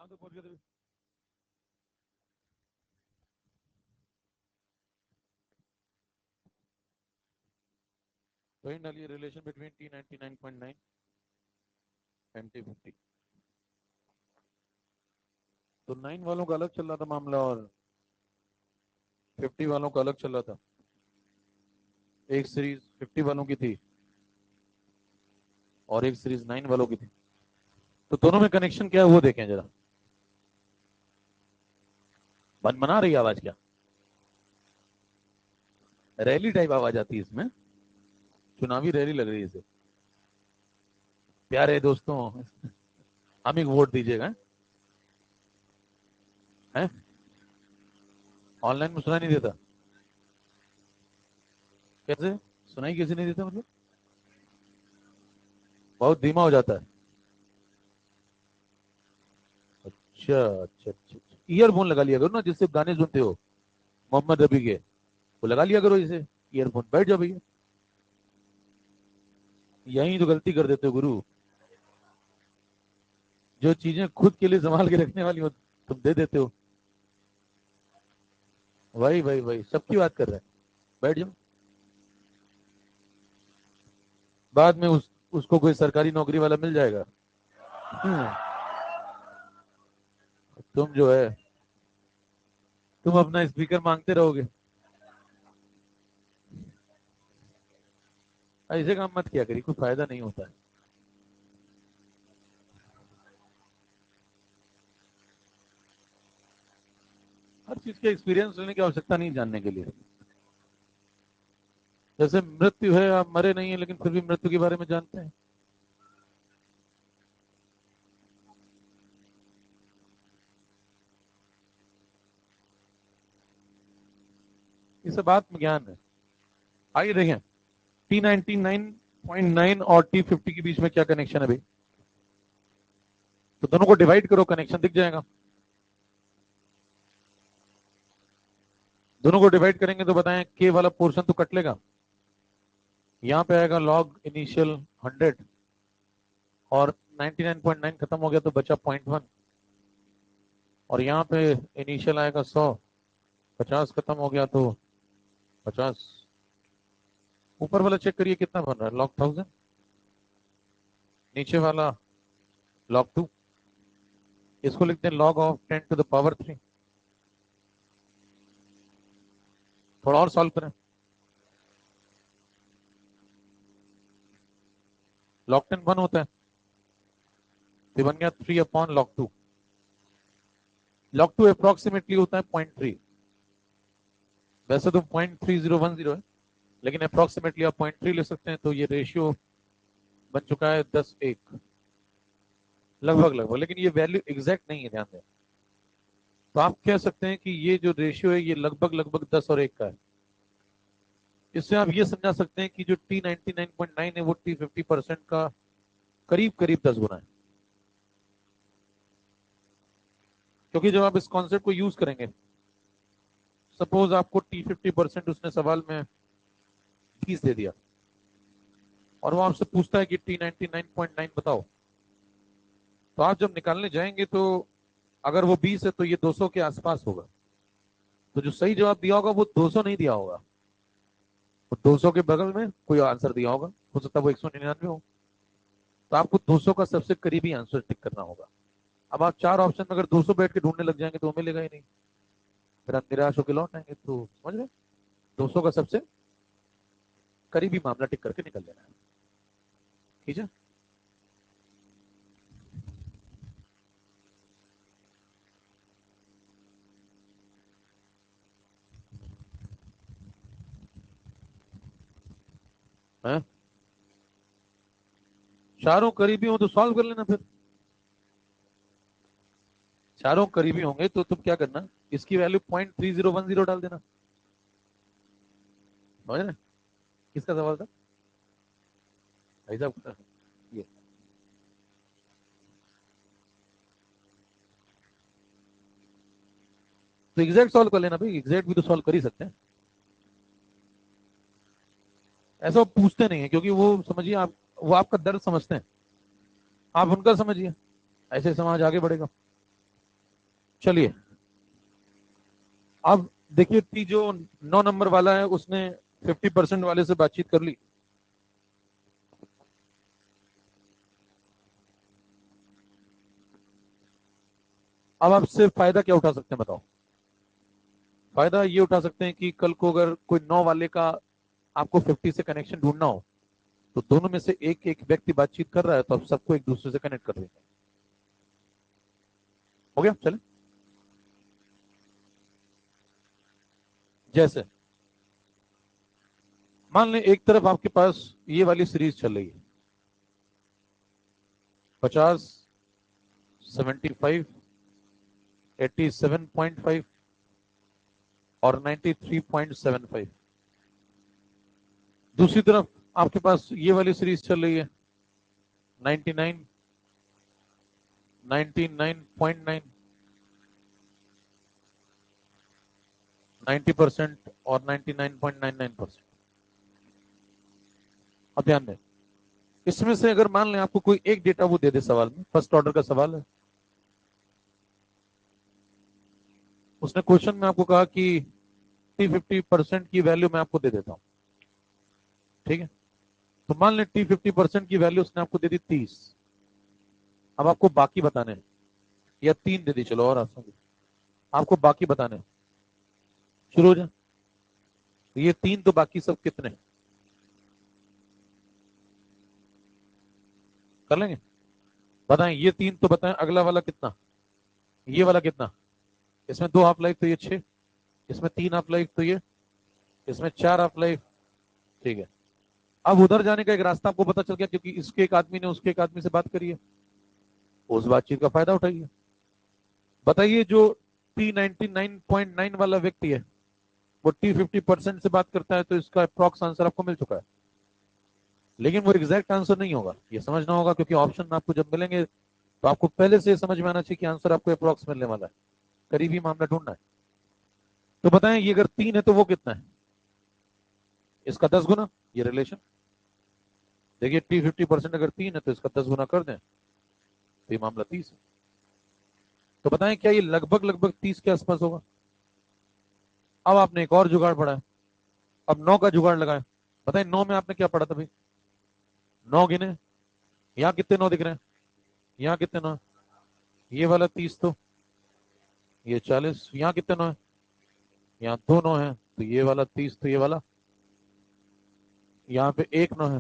तो पहुंच गए थे। तो इन डालिए relation between T99.9 and T50। तो 9 वालों का अलग चल रहा था मामला और 50 वालों का अलग चल रहा था। एक सीरीज 50 वालों की थी और एक सीरीज 9 वालों की थी। तो दोनों में कनेक्शन क्या है वो देखें जरा। बना रही आवाज क्या? रैली टाइप आवाज आती है इसमें, चुनावी रैली लग रही है इसे। प्यारे दोस्तों, हम एक वोट दीजिएगा। हैं? ऑनलाइन में सुनाई नहीं देता? कैसे सुनाई कैसे नहीं देता? मतलब बहुत धीमा हो जाता है। अच्छा अच्छा अच्छा। ईयरफोन लगा लिया करो ना, जिससे गाने सुनते हो मोहम्मद रफी के, वो लगा लिया करो इसे ईयरफोन, बैठ जाओ भैया। यही तो गलती कर देते हो गुरु। जो चीजें खुद के लिए संभाल के रखने वाली हो तुम दे देते हो। वही सबकी बात कर रहे हैं। बैठ जाओ। बाद में उसको कोई सरकारी नौकरी वाला मिल जाएगा। तुम जो है, तुम अपना स्पीकर मांगते रहोगे। ऐसे काम मत किया करिए, कोई फायदा नहीं होता है। हर चीज के एक्सपीरियंस लेने की आवश्यकता नहीं जानने के लिए। जैसे मृत्यु है, आप मरे नहीं है लेकिन फिर भी मृत्यु के बारे में जानते हैं। ये सब आत्मज्ञान है। आइए देखें T99.9 और T50 के बीच में क्या कनेक्शन है भाई। तो दोनों को डिवाइड करो, कनेक्शन दिख जाएगा। दोनों को डिवाइड करेंगे तो बताएं के वाला पोर्शन तो कट लेगा। यहां पे आएगा लॉग इनिशियल 100 और 99.9 खत्म हो गया तो बचा 0.1। और यहाँ पे इनिशियल आएगा 100, 50 खत्म हो गया तो 50। ऊपर वाला चेक करिए कितना बन रहा है, लॉग 1000। नीचे वाला लॉग 2। इसको लिखते हैं log of 10 to the power 3। थोड़ा और सॉल्व करें। लॉग 10 1 होता है तो बन गया 3 अपॉन लॉग 2। लॉग 2 अप्रोक्सीमेटली होता है 0.3। वैसे तो 0.3010 है, लेकिन अप्रोक्सीमेटली आप 0.3 ले सकते हैं। तो ये रेशियो बन चुका है 10:1, लगभग लगभग। लेकिन ये वैल्यू एग्जैक्ट नहीं है, ध्यान दें। तो आप कह सकते हैं कि ये जो रेशियो है ये लगभग लगभग 10 और 1 का है। इससे आप ये समझा सकते हैं कि जो T99.9 है वो T50% का करीब करीब 10 गुना है। क्योंकि जब आप इस कॉन्सेप्ट को यूज करेंगे, सपोज आपको T50% उसने सवाल में 20 दे दिया और वो आपसे पूछता है कि T99.9 बताओ। तो आप जब निकालने जाएंगे तो अगर वो 20 है तो ये 200 के आसपास होगा। तो जो सही जवाब दिया होगा वो 200 नहीं दिया होगा, वो 200 के बगल में कोई आंसर दिया होगा। हो सकता है वो 199 हो। तो आपको 200 का सबसे करीबी आंसर टिक करना होगा। अब आप 4 ऑप्शन में अगर 200 बैठ के ढूंढने लग जाएंगे तो वो मिलेगा ही नहीं, फिर आप निराश होकर लौट आएंगे। तो समझ रहे, 200 का सबसे करीबी मामला टिक करके निकल लेना है। ठीक है। हैं? चारों करीबी हो तो सॉल्व कर लेना फिर। चारों करीबी होंगे तो तुम क्या करना, इसकी वैल्यू 0.3010 डाल देना। समझ रहे? किसका सवाल था भाई साहब? ये तो एग्जैक्ट सॉल्व कर लेना भाई, एग्जैक्ट भी तो सॉल्व कर ही सकते हैं। ऐसा वो पूछते नहीं है क्योंकि वो समझिए आप, वो आपका दर्द समझते हैं, आप उनका समझिए, ऐसे समाज आगे बढ़ेगा। चलिए अब देखिए, टी जो 9 नंबर वाला है उसने 50% वाले से बातचीत कर ली। अब आप सिर्फ फायदा क्या उठा सकते हैं बताओ? फायदा ये उठा सकते हैं कि कल को अगर कोई 9 वाले का आपको 50 से कनेक्शन ढूंढना हो, तो दोनों में से एक एक व्यक्ति बातचीत कर रहा है, तो आप सबको एक दूसरे से कनेक्ट कर देंगे। हो गया? चले। जैसे मान लें एक तरफ आपके पास ये वाली सीरीज चल रही है, 50, 75, 87.5 और 93.75। दूसरी तरफ आपके पास ये वाली सीरीज चल रही है, 99, 99.9, 90% और 99.99%। अब ध्यान दें, इसमें से अगर मान लें आपको कोई एक डेटा वो दे दे, सवाल में फर्स्ट ऑर्डर का सवाल है, उसने क्वेश्चन में आपको कहा कि 50% की वैल्यू मैं आपको दे देता हूं, ठीक है? तो मान लें 50% की वैल्यू उसने आपको दे दी 30। अब आपको बाकी बताने हैं, या 3 दे दी, चलो और आसान, आपको बाकी बताने हैं। शुरू हो जाए। तो ये 3 तो बाकी सब कितने कर लेंगे? बताएं, ये 3 तो बताएं, अगला वाला कितना, ये वाला कितना? इसमें 2 हाफ लाइफ तो ये 6, इसमें 3 हाफ लाइफ तो ये, इसमें 4 हाफ लाइफ, ठीक है। अब उधर जाने का एक रास्ता आपको पता चल गया, क्योंकि इसके एक आदमी ने उसके एक आदमी से बात करी है, उस बातचीत का फायदा उठाइए। बताइए, जो T99.9 वाला व्यक्ति है वो T50% से बात करता है, तो इसका अप्रॉक्स आंसर आपको मिल चुका है। लेकिन वो एग्जैक्ट आंसर नहीं होगा, ये समझना होगा, क्योंकि ऑप्शन आपको जब मिलेंगे तो आपको पहले से समझ में आना चाहिए कि आंसर आपको अप्रॉक्स मिलने वाला है, करीबी मामला ढूंढना है। तो बताएं, ये अगर 3 है तो वो कितना है? इसका 10 गुना, ये रिलेशन। देखिए, T50% अगर 3 है तो इसका 10 गुना कर दें तो ये मामला 30 है। तो बताएं, क्या ये लगभग लगभग 30 के आसपास होगा? अब आपने एक और जुगाड़ पढ़ा है, अब 9 का जुगाड़ लगाए। बताएं, 9 में आपने क्या पढ़ा था भाई? 9 गिने, यहाँ कितने 9 दिख रहे हैं? यहाँ कितने 9 है? ये वाला 30 तो, ये 40, यहाँ कितने 9 है? यहाँ 2 9 है, तो ये वाला 30 तो ये वाला, यहाँ पे 1 9 है,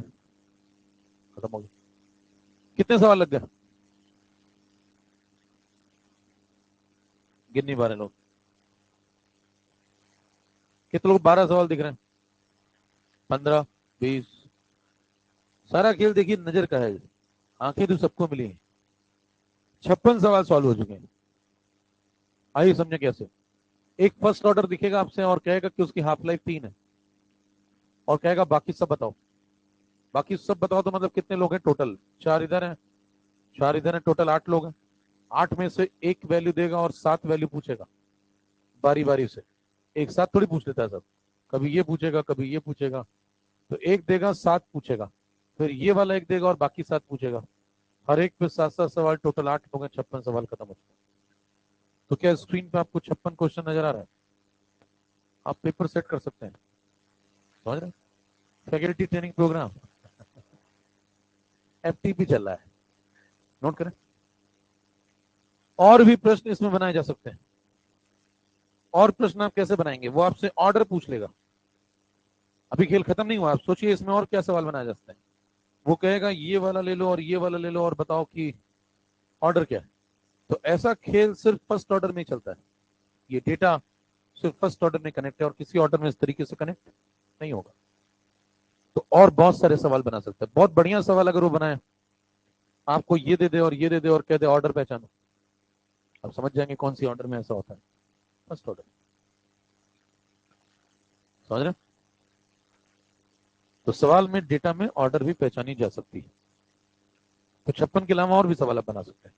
खत्म हो गया। कितने सवाल लग गए? गिन नहीं पा रहे लोग। कितने लोग 12 सवाल दिख रहे हैं? 15, 20। सारा खेल देखिए नजर का है, आंखें तो सबको मिली हैं। 56 सवाल सॉल्व हो चुके हैं। आइए समझे कैसे। एक फर्स्ट ऑर्डर दिखेगा आपसे और कहेगा कि उसकी हाफ लाइफ 3 है, और कहेगा बाकी सब बताओ। बाकी सब बताओ तो मतलब कितने लोग हैं टोटल? 4 इधर हैं, 4 इधर हैं, टोटल 8 लोग हैं। 8 में से एक वैल्यू देगा और 7 वैल्यू पूछेगा, बारी बारी से। एक साथ थोड़ी पूछ लेता है सब, कभी ये पूछेगा कभी ये पूछेगा। तो एक देगा, 7 पूछेगा, फिर ये वाला एक देगा और बाकी 7 पूछेगा। हर एक पे 7 7 सवाल, टोटल 8 लोग हैं, 56 सवाल खत्म हो चुके। तो क्या स्क्रीन पे आपको 56 क्वेश्चन नजर आ रहा है? आप पेपर सेट कर सकते हैं, समझ रहे हैं? फैकल्टी ट्रेनिंग प्रोग्राम, FTP चल रहा है, नोट करें। और भी प्रश्न इसमें बनाए जा सकते हैं। और प्रश्न आप कैसे बनाएंगे, वो आपसे ऑर्डर पूछ लेगा। अभी खेल खत्म नहीं हुआ, आप सोचिए इसमें और क्या सवाल बनाए जा सकते हैं। वो कहेगा ये वाला ले लो और ये वाला ले लो और बताओ कि ऑर्डर क्या है। तो ऐसा खेल सिर्फ फर्स्ट ऑर्डर में ही चलता है। ये डेटा सिर्फ फर्स्ट ऑर्डर में कनेक्ट है, और किसी ऑर्डर में इस तरीके से कनेक्ट नहीं होगा। तो और बहुत सारे सवाल बना सकते हैं। बहुत बढ़िया सवाल अगर वो बनाए, आपको ये दे दे और ये दे दे और कह दे ऑर्डर पहचानो, आप समझ जाएंगे कौन सी ऑर्डर में ऐसा होता है। फर्स्ट ऑर्डर, समझ रहे? तो सवाल में डेटा में ऑर्डर भी पहचानी जा सकती है। तो 56 के अलावा और भी सवाल आप बना सकते हैं।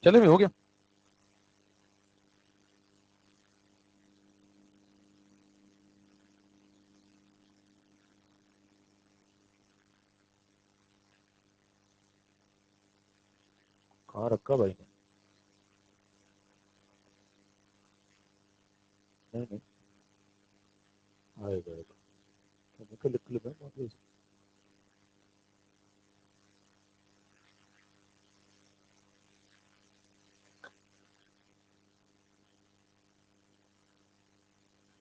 चले भी, हो गया। कहाँ रखा भाई ने? नहीं नहीं, आएगा आएगा। केमिकल इक्विलिब्रियम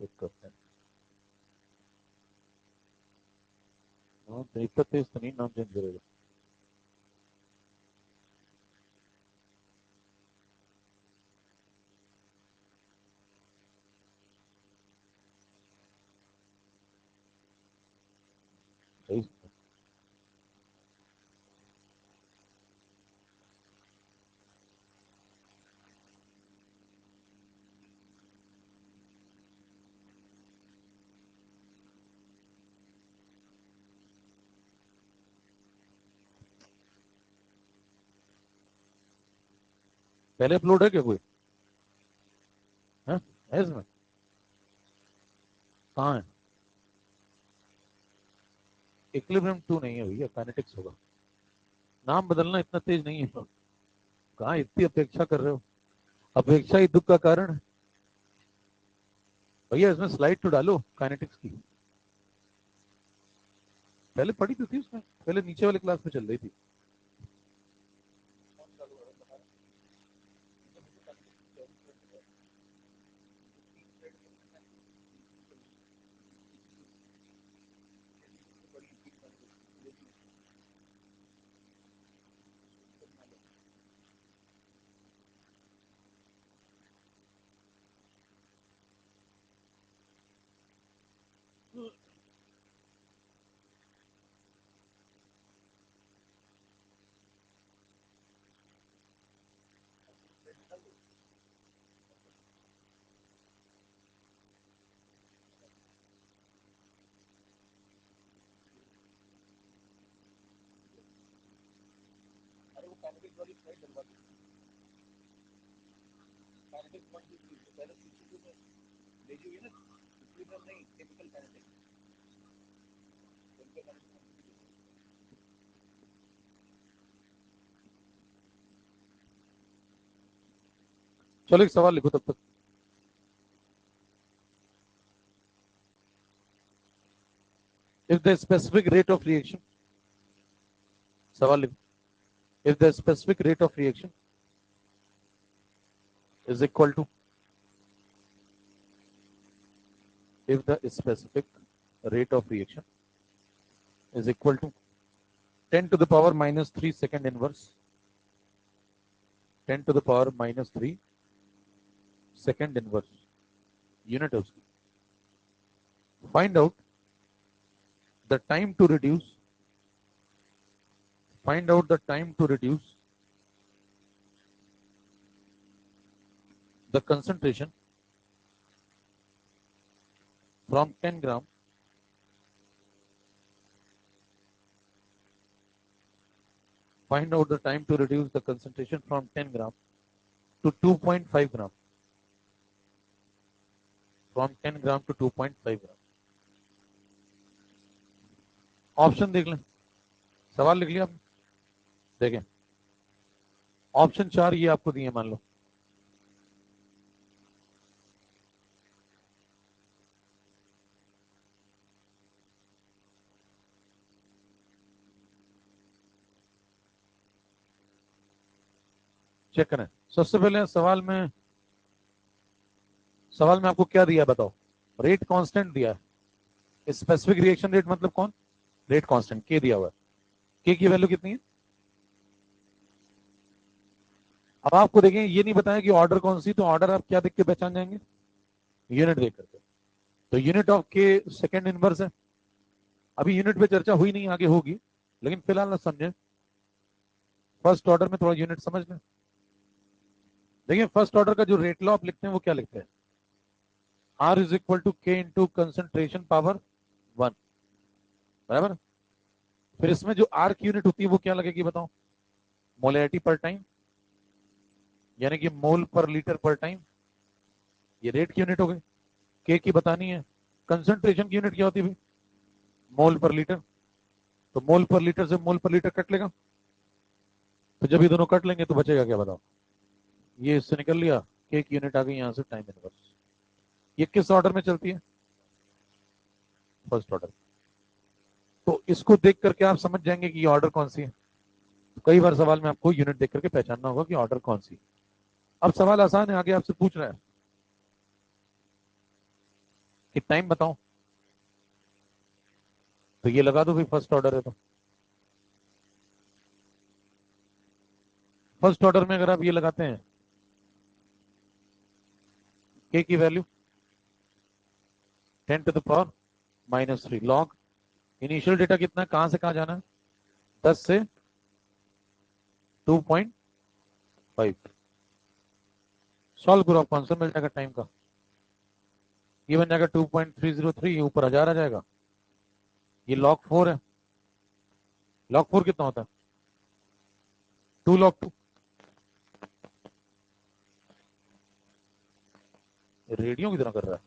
चेक करते हैं। हाँ, तो इतना तेज तो नहीं नाम चेंज करेगा। सही। पहले अपलोड है क्या कोई? है इसमें? कहाँ है? इक्विलिब्रियम 2 नहीं है भैया, काइनेटिक्स होगा। नाम बदलना इतना तेज नहीं है। कहाँ इतनी अपेक्षा कर रहे हो? अपेक्षा ही दुख का कारण है। भैया इसमें स्लाइड तो डालो काइनेटिक्स की। पहले पढ़ी तो थी उसमें, पहले नीचे वाले क्लास में चल रही थी। चलो एक सवाल लिखो तब तक। If the specific rate of reaction, सवाल लिखो, if the specific rate of reaction is equal to, if the specific rate of reaction is equal to 10 to the power minus 3 second inverse, 10 to the power minus 3 second inverse unit of, find out the time to reduce, find out the time to reduce the concentration from 10 gram find out the time to reduce the concentration from 10 gram to 2.5 gram, from 10 gram to 2.5 gram। Option देख लें, सवाल लिख लिया आपने? देखें, option 4 ये आपको दिए, मान लो। चेक करें। सबसे पहले सवाल में आपको क्या दिया बताओ? रेट कांस्टेंट दिया है। स्पेसिफिक रिएक्शन रेट मतलब कौन? रेट कांस्टेंट के दिया हुआ है। के की वैल्यू कितनी है? अब आपको देखें ये नहीं बताया कि ऑर्डर कौन सी, तो ऑर्डर आप क्या देख के पहचान जाएंगे? यूनिट देख करके। तो यूनिट ऑफ के सेकेंड इनवर्स है। अभी यूनिट पे चर्चा हुई नहीं, आगे होगी, लेकिन फिलहाल ना समझे, फर्स्ट ऑर्डर में थोड़ा यूनिट समझ लें। देखिए फर्स्ट ऑर्डर का जो रेट लॉ आप लिखते हैं वो क्या लिखते हैं? आर इज इक्वल टू के इंटू कंसेंट्रेशन पावर 1, बराबर। फिर इसमें जो आर की यूनिट होती है वो क्या लगेगी बताओ? मोलैरिटी पर टाइम, यानी कि मोल पर लीटर पर टाइम। ये रेट की यूनिट हो गई। के की बतानी है। कंसंट्रेशन की यूनिट क्या होती है? मोल पर लीटर। तो मोल पर लीटर से मोल पर लीटर कट लेगा, तो जब ये दोनों कट लेंगे तो बचेगा क्या बताओ? ये इससे निकल लिया, एक यूनिट आ गई यहाँ से टाइम इनवर्स। ये किस ऑर्डर में चलती है? First order. तो इसको देख करके आप समझ जाएंगे कि ये ऑर्डर कौन सी है। तो कई बार सवाल में आपको यूनिट देख करके पहचानना होगा कि ऑर्डर कौन सी। अब सवाल आसान है, आगे आपसे पूछ रहा है कि टाइम बताओ, तो ये लगा दो भाई, फर्स्ट ऑर्डर है तो। फर्स्ट ऑर्डर में अगर आप ये लगाते हैं के की वैल्यू 10⁻³ लॉग, इनिशियल डेटा कितना है, कहां से कहां जाना है, 10 से 2.5। सॉल्व करो, आपको आंसर मिल जाएगा टाइम का। ये बन जाएगा 2.303, ऊपर 1000 आ जाएगा। ये लॉग 4 है। लॉग 4 कितना होता है? 2 log 2। रेडियो की तरह कर रहा है।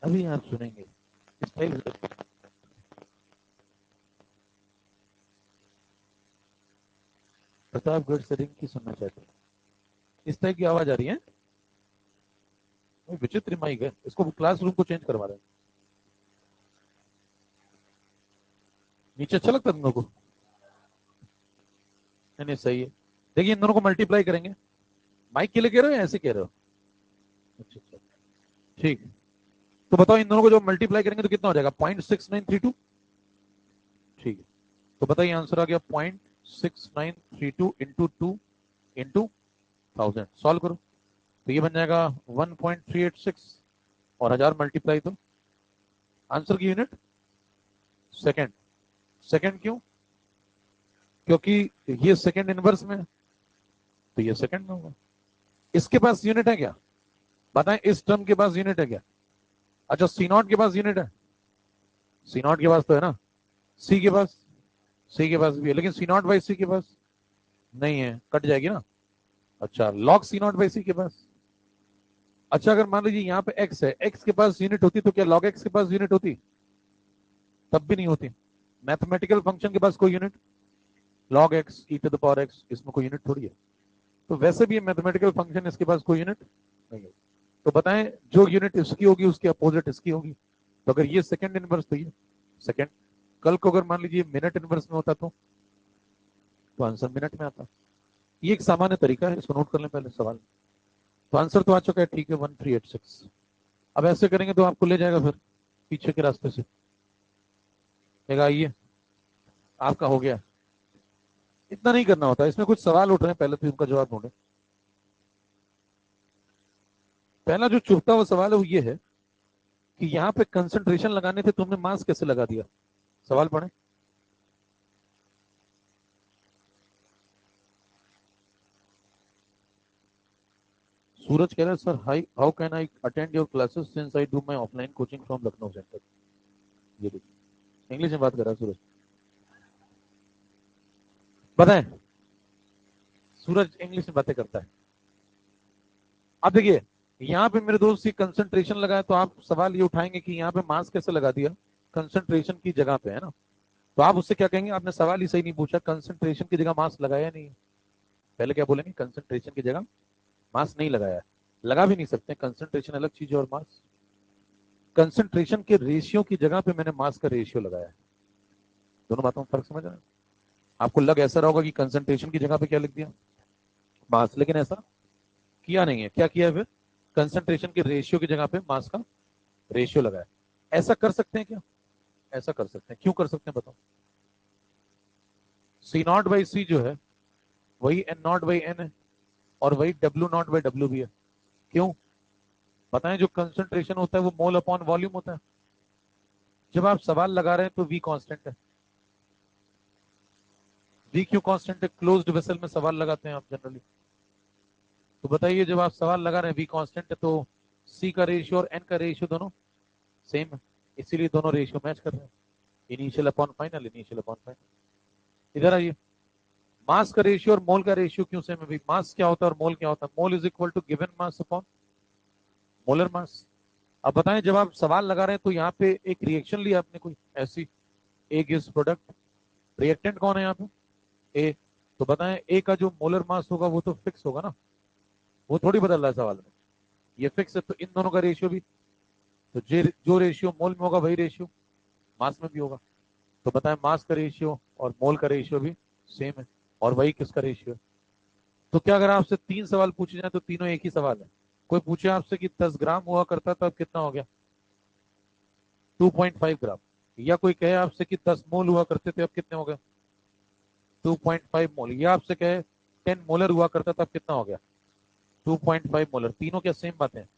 अभी आप सुनेंगे स्टाइल। प्रतापगढ़ से रिंग की सुनना चाहते हैं, इस टाइप की आवाज आ रही है। विचित्र माइक है, इसको क्लासरूम को चेंज करवा रहे हैं। नीचे अच्छा लगता है तुम लोगों को? नहीं नहीं, सही है। देखिए इन दोनों को मल्टीप्लाई करेंगे। माइक के लिए कह रहे हो या ऐसे कह रहे हो? अच्छा अच्छा, ठीक है। तो बताओ इन दोनों को जो मल्टीप्लाई करेंगे तो कितना हो जाएगा? 0.6932। ठीक है, तो बताइए आंसर आ गया 0.6932 इंटू 2 इंटू 1000। सॉल्व करो, तो ये बन जाएगा 1.386 और 1000 मल्टीप्लाई, तो आंसर की यूनिट सेकंड। सेकंड क्यों? क्योंकि ये सेकंड इनवर्स में है, तो ये सेकंड में होगा। इसके पास यूनिट है क्या? बताएं, इस टर्म के पास यूनिट है क्या? अच्छा, सी नॉट के पास यूनिट है? सी नॉट के पास तो है ना। सी के पास, सी के पास भी है, लेकिन सी नॉट बाई सी के पास नहीं है, कट जाएगी ना। अच्छा, लॉग सी नॉट बाई सी के पास। अच्छा, अगर मान लीजिए यहाँ पे एक्स है, एक्स के पास यूनिट होती तो क्या लॉग एक्स के पास यूनिट होती? तब भी नहीं होती। मैथमेटिकल फंक्शन के पास कोई unit, log x e to the power x, इसमें कोई यूनिट थोड़ी है। तो वैसे भी मैथमेटिकल फंक्शन, इसके पास कोई यूनिट नहीं है। तो बताएं, जो यूनिट इसकी होगी उसकी अपोजिट इसकी होगी। तो अगर ये सेकंड इनवर्स तो ये सेकंड। कल को अगर मान लीजिए मिनट इनवर्स में होता तो आंसर मिनट में आता। ये एक सामान्य तरीका है, इसको नोट कर लें पहले सवाल। तो आंसर तो आ चुका है, ठीक है, 1386। अब ऐसे करेंगे तो आपको ले जाएगा फिर पीछे के रास्ते से। आइए, आपका हो गया। इतना नहीं करना होता, इसमें कुछ सवाल उठ रहे हैं, पहले तो उनका जवाब ढूंढे। पहला जो चुभता हुआ सवाल है वो ये है कि यहाँ पे कंसंट्रेशन लगाने थे, तुमने मास कैसे लगा दिया? सवाल पढ़े। सूरज कह रहा है, sir high, how can I attend your classes since I do my offline coaching from Lucknow centre. ये देखिए, इंग्लिश में बात कर रहा है सूरज। बताएं, सूरज इंग्लिश में बातें करता है। अब देखिए, यहाँ पे मेरे दोस्त ये कंसंट्रेशन लगा है, तो आप सवाल ये उठाएंगे कि यहाँ पे मास कैसे लगा दिया कंसंट्रेशन की जगह पे, है ना। तो आप उससे क्या कहेंगे? आपने सवाल ही सही नहीं पूछा, कंसंट्रेशन की जगह मास लगाया नहीं। पहले क्या बोलेंगे? कंसंट्रेशन की जगह मास नहीं लगाया है। लगा भी नहीं सकते, कंसंट्रेशन अलग चीज है और मास। कंसंट्रेशन के रेशियो की जगह पे मैंने मास का रेशियो लगाया है। दोनों बातों में फर्क समझ रहे हैं? आपको लग ऐसा रहा होगा कि कंसंट्रेशन की जगह पे क्या लिख दिया? मास, लेकिन ऐसा किया नहीं है। क्या किया है फिर? कंसंट्रेशन के रेशियो की जगह पे मास का रेशियो लगाया। ऐसा कर सकते हैं क्या? ऐसा कर सकते हैं। क्यों कर सकते हैं बताओ? सी नॉट बाई सी जो है वही एन नॉट बाई एन है, और वही डब्ल्यू नॉट बाई डब्ल्यू भी है। क्यों बताएं? जो कंसंट्रेशन होता है वो मोल अपॉन वॉल्यूम होता है। जब आप सवाल लगा रहे हैं तो वी कांस्टेंट है। वी क्यों कांस्टेंट है? क्लोज्ड वेसल में सवाल लगाते हैं आप जनरली। तो बताइए, जब आप सवाल लगा रहे हैं वी कांस्टेंट है, तो सी का रेशियो और एन का रेशियो दोनों सेम है, इसीलिए दोनों रेशियो मैच कर रहे हैं। Initial upon final, initial upon final. इधर आइए, मास का रेशियो और मोल का रेशियो क्यों सेम है भाई? मास क्या होता है और मोल क्या होता है? Mole is equal to given mass upon molar mass. अब बताएं, जब आप सवाल लगा रहे हैं तो यहाँ पे एक रिएक्शन लिया आपने कोई ऐसी, ए गिव्स प्रोडक्ट, रिएक्टेंट कौन है यहाँ पे? ए। तो बताएं ए का जो मोलर मास होगा वो तो फिक्स होगा ना, वो थोड़ी बदल रहा है सवाल में। ये फिक्स है तो इन दोनों का रेशियो भी, तो जो रेशियो मोल में होगा वही रेशियो मास में भी होगा। तो बताएं मास का रेशियो और मोल का रेशियो भी सेम है, और वही किसका रेशियो है? तो क्या अगर आपसे 3 सवाल पूछे जाए तो तीनों एक ही सवाल है? कोई पूछे आपसे कि 10 ग्राम हुआ करता था, अब कितना हो गया? 2.5 ग्राम। या कोई कहे आपसे कि 10 मोल हुआ करते थे, अब कितने हो गए? 2.5 मोल। या आपसे कहे 10 मोलर हुआ करता था, अब कितना हो गया? 2.5 मोलर। तीनों क्या सेम बातें हैं?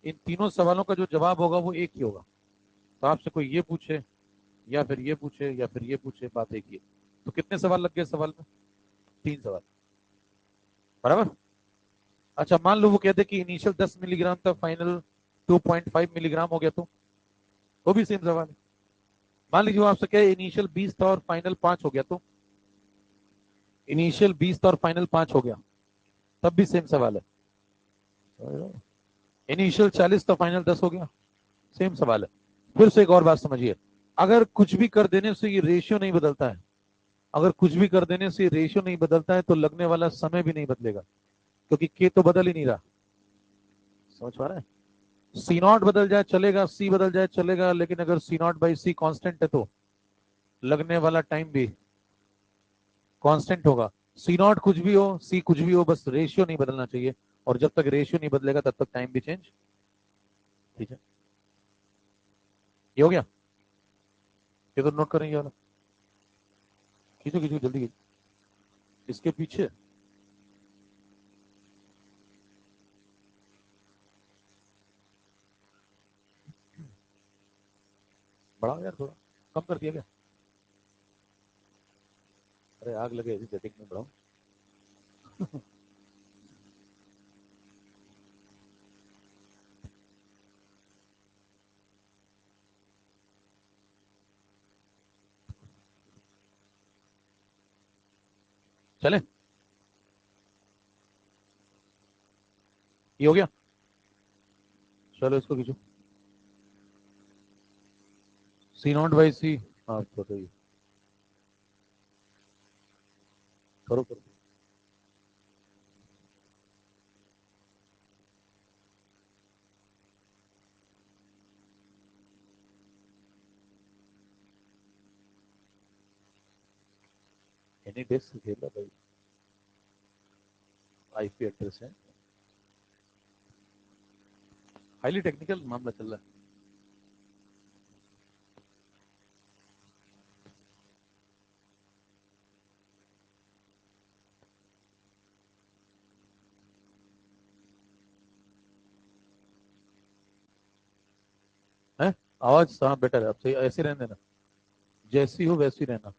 इन तीनों सवालों का जो जवाब होगा वो एक ही होगा। तो आपसे कोई ये पूछे या फिर ये पूछे या फिर ये पूछे, बात एक ही है। तो कितने सवाल लग गए सवाल में? 3 सवाल। बराबर। अच्छा मान लो वो कहते कि इनिशियल 10 मिलीग्राम था, फाइनल 2.5 मिलीग्राम हो गया, तो भी सेम सवाल है। मान लीजिए वो आपसे कहे इनिशियल 20 था और फाइनल 5 हो गया, तो इनिशियल 20 था और फाइनल 5 हो गया, तब भी सेम सवाल है। इनिशियल 40 था, फाइनल 10 हो गया, सेम सवाल है। फिर से एक और बात समझिए, अगर कुछ भी कर देने से ये रेशियो नहीं बदलता है, अगर कुछ भी कर देने से रेशियो नहीं बदलता है, तो लगने वाला समय भी नहीं बदलेगा, क्योंकि के तो बदल ही नहीं रहा। समझ पा रहे हैं? सी नॉट बदल जाए चलेगा, सी बदल जाए चलेगा, लेकिन अगर सी नॉट बाई सी कांस्टेंट है तो लगने वाला टाइम भी कांस्टेंट होगा। सी नॉट कुछ भी हो, सी कुछ भी हो, बस रेशियो नहीं बदलना चाहिए। और जब तक रेशियो नहीं बदलेगा तब तक टाइम भी चेंज। ठीक है, ये हो गया। ये तो नोट करेंगे वाला, खींचो खींचो जल्दी खींचो। इसके पीछे बढ़ाओ यार थोड़ा, कम कर दिया क्या? अरे आग लगे ऐसी सेटिंग में, बढ़ाओ। चले, ये हो गया। चलो इसको खींचो। सी नॉट बाई सी, हाँ बताइए, करो करो। एनी डेस्क खेला भाई, आईपी एड्रेस है, हाईली टेक्निकल मामला चल रहा है। आवाज हाँ बेटर है, अब सही, ऐसे रहने देना, जैसी हो वैसी रहना।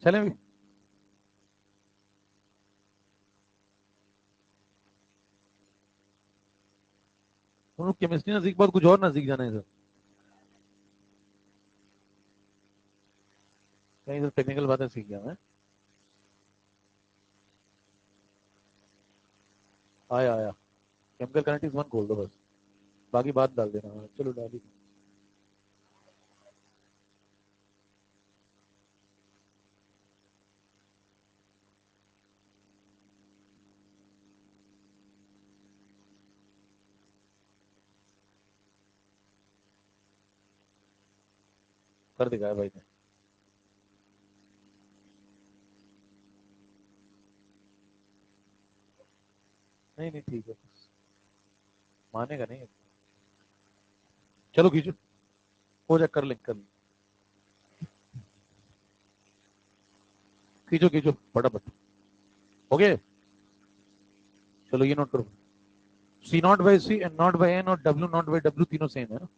चले भी, तुम लोग केमिस्ट्री ना सीख पाओ, कुछ और ना सीख जाना है सर, कहीं तो टेक्निकल बातें सीख गया मैं। आया आया, केमिकल काइनेटिक्स 1 खोल दो बस, बाकी बात डाल देना। हाँ, चलो डाली, कर दिखाया भाई ने। नहीं नहीं ठीक है, मानेगा नहीं। चलो खींचो, हो जाए, कर ले कर ले, खींचो खींचो फटाफट। हो गए। चलो ये नोट करो, C naught by C, N naught by N और डब्ल्यू नॉट बाई डब्ल्यू तीनों सेम है ना।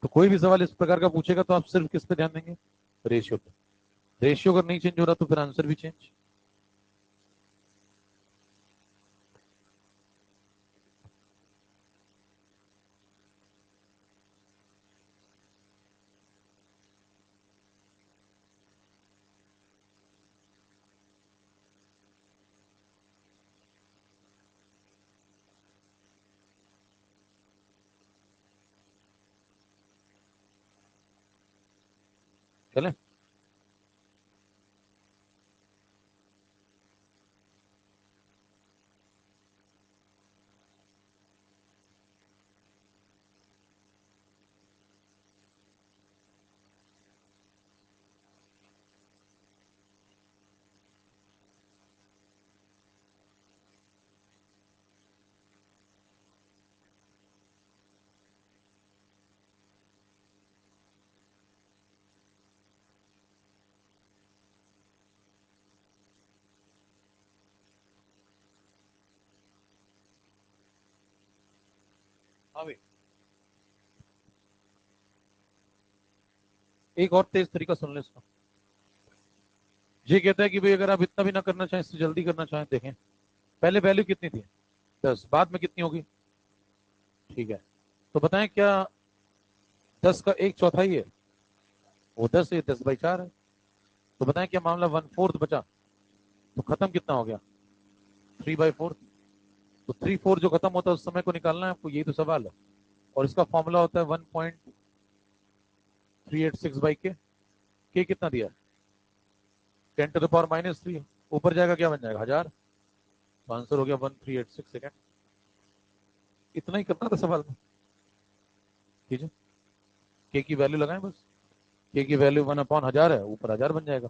तो कोई भी सवाल इस प्रकार का पूछेगा तो आप सिर्फ किस पे ध्यान देंगे? रेशियो पे। रेशियो अगर नहीं चेंज हो रहा तो फिर आंसर भी चेंज। चलें? हाँ भाई, एक और तेज तरीका सुन ले इसका। ये कहता है कि भाई अगर आप इतना भी ना करना चाहें, इससे जल्दी करना चाहें, देखें पहले वैल्यू कितनी थी 10, बाद में कितनी होगी, ठीक है? तो बताएं क्या 10 का 1/4 है, वो 10 है, 10/4 है। तो बताएं क्या मामला 1/4 बचा, तो खत्म कितना हो गया 3/4। तो 3/4 जो खत्म होता है उस समय को निकालना है आपको, यही तो सवाल है। और इसका फॉर्मूला होता है 1.386/k। के कितना दिया, 10⁻³ ऊपर जाएगा क्या बन जाएगा 1000। तो आंसर हो गया 1386 सेकेंड। इतना ही करना था सवाल में, ठीक है? के की वैल्यू लगाएं बस, के की वैल्यू 1/1000 है, ऊपर 1000 बन जाएगा।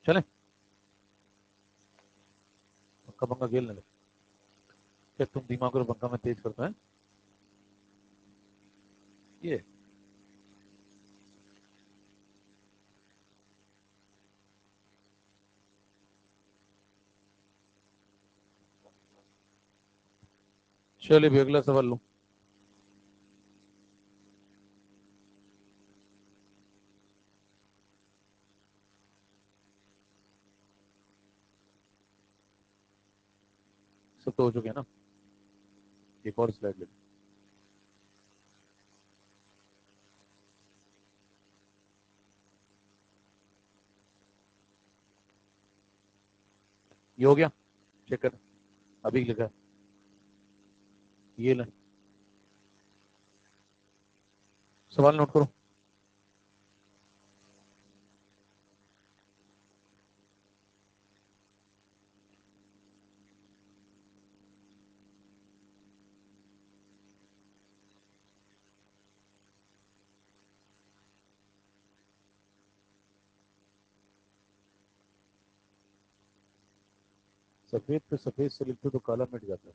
चले, पक्का पंगा खेलने लगे क्या? तुम दिमाग को पंखा में तेज करते हैं ये। चलिए भी अगला सवाल लो। सब तो हो चुके हैं ना, एक और स्लाइड ले लो। ये हो गया, चेक कर, अभी लिखा है, ये ले, सवाल नोट करो। सफेद पे सफेद से लिखते तो काला मिट जाता है,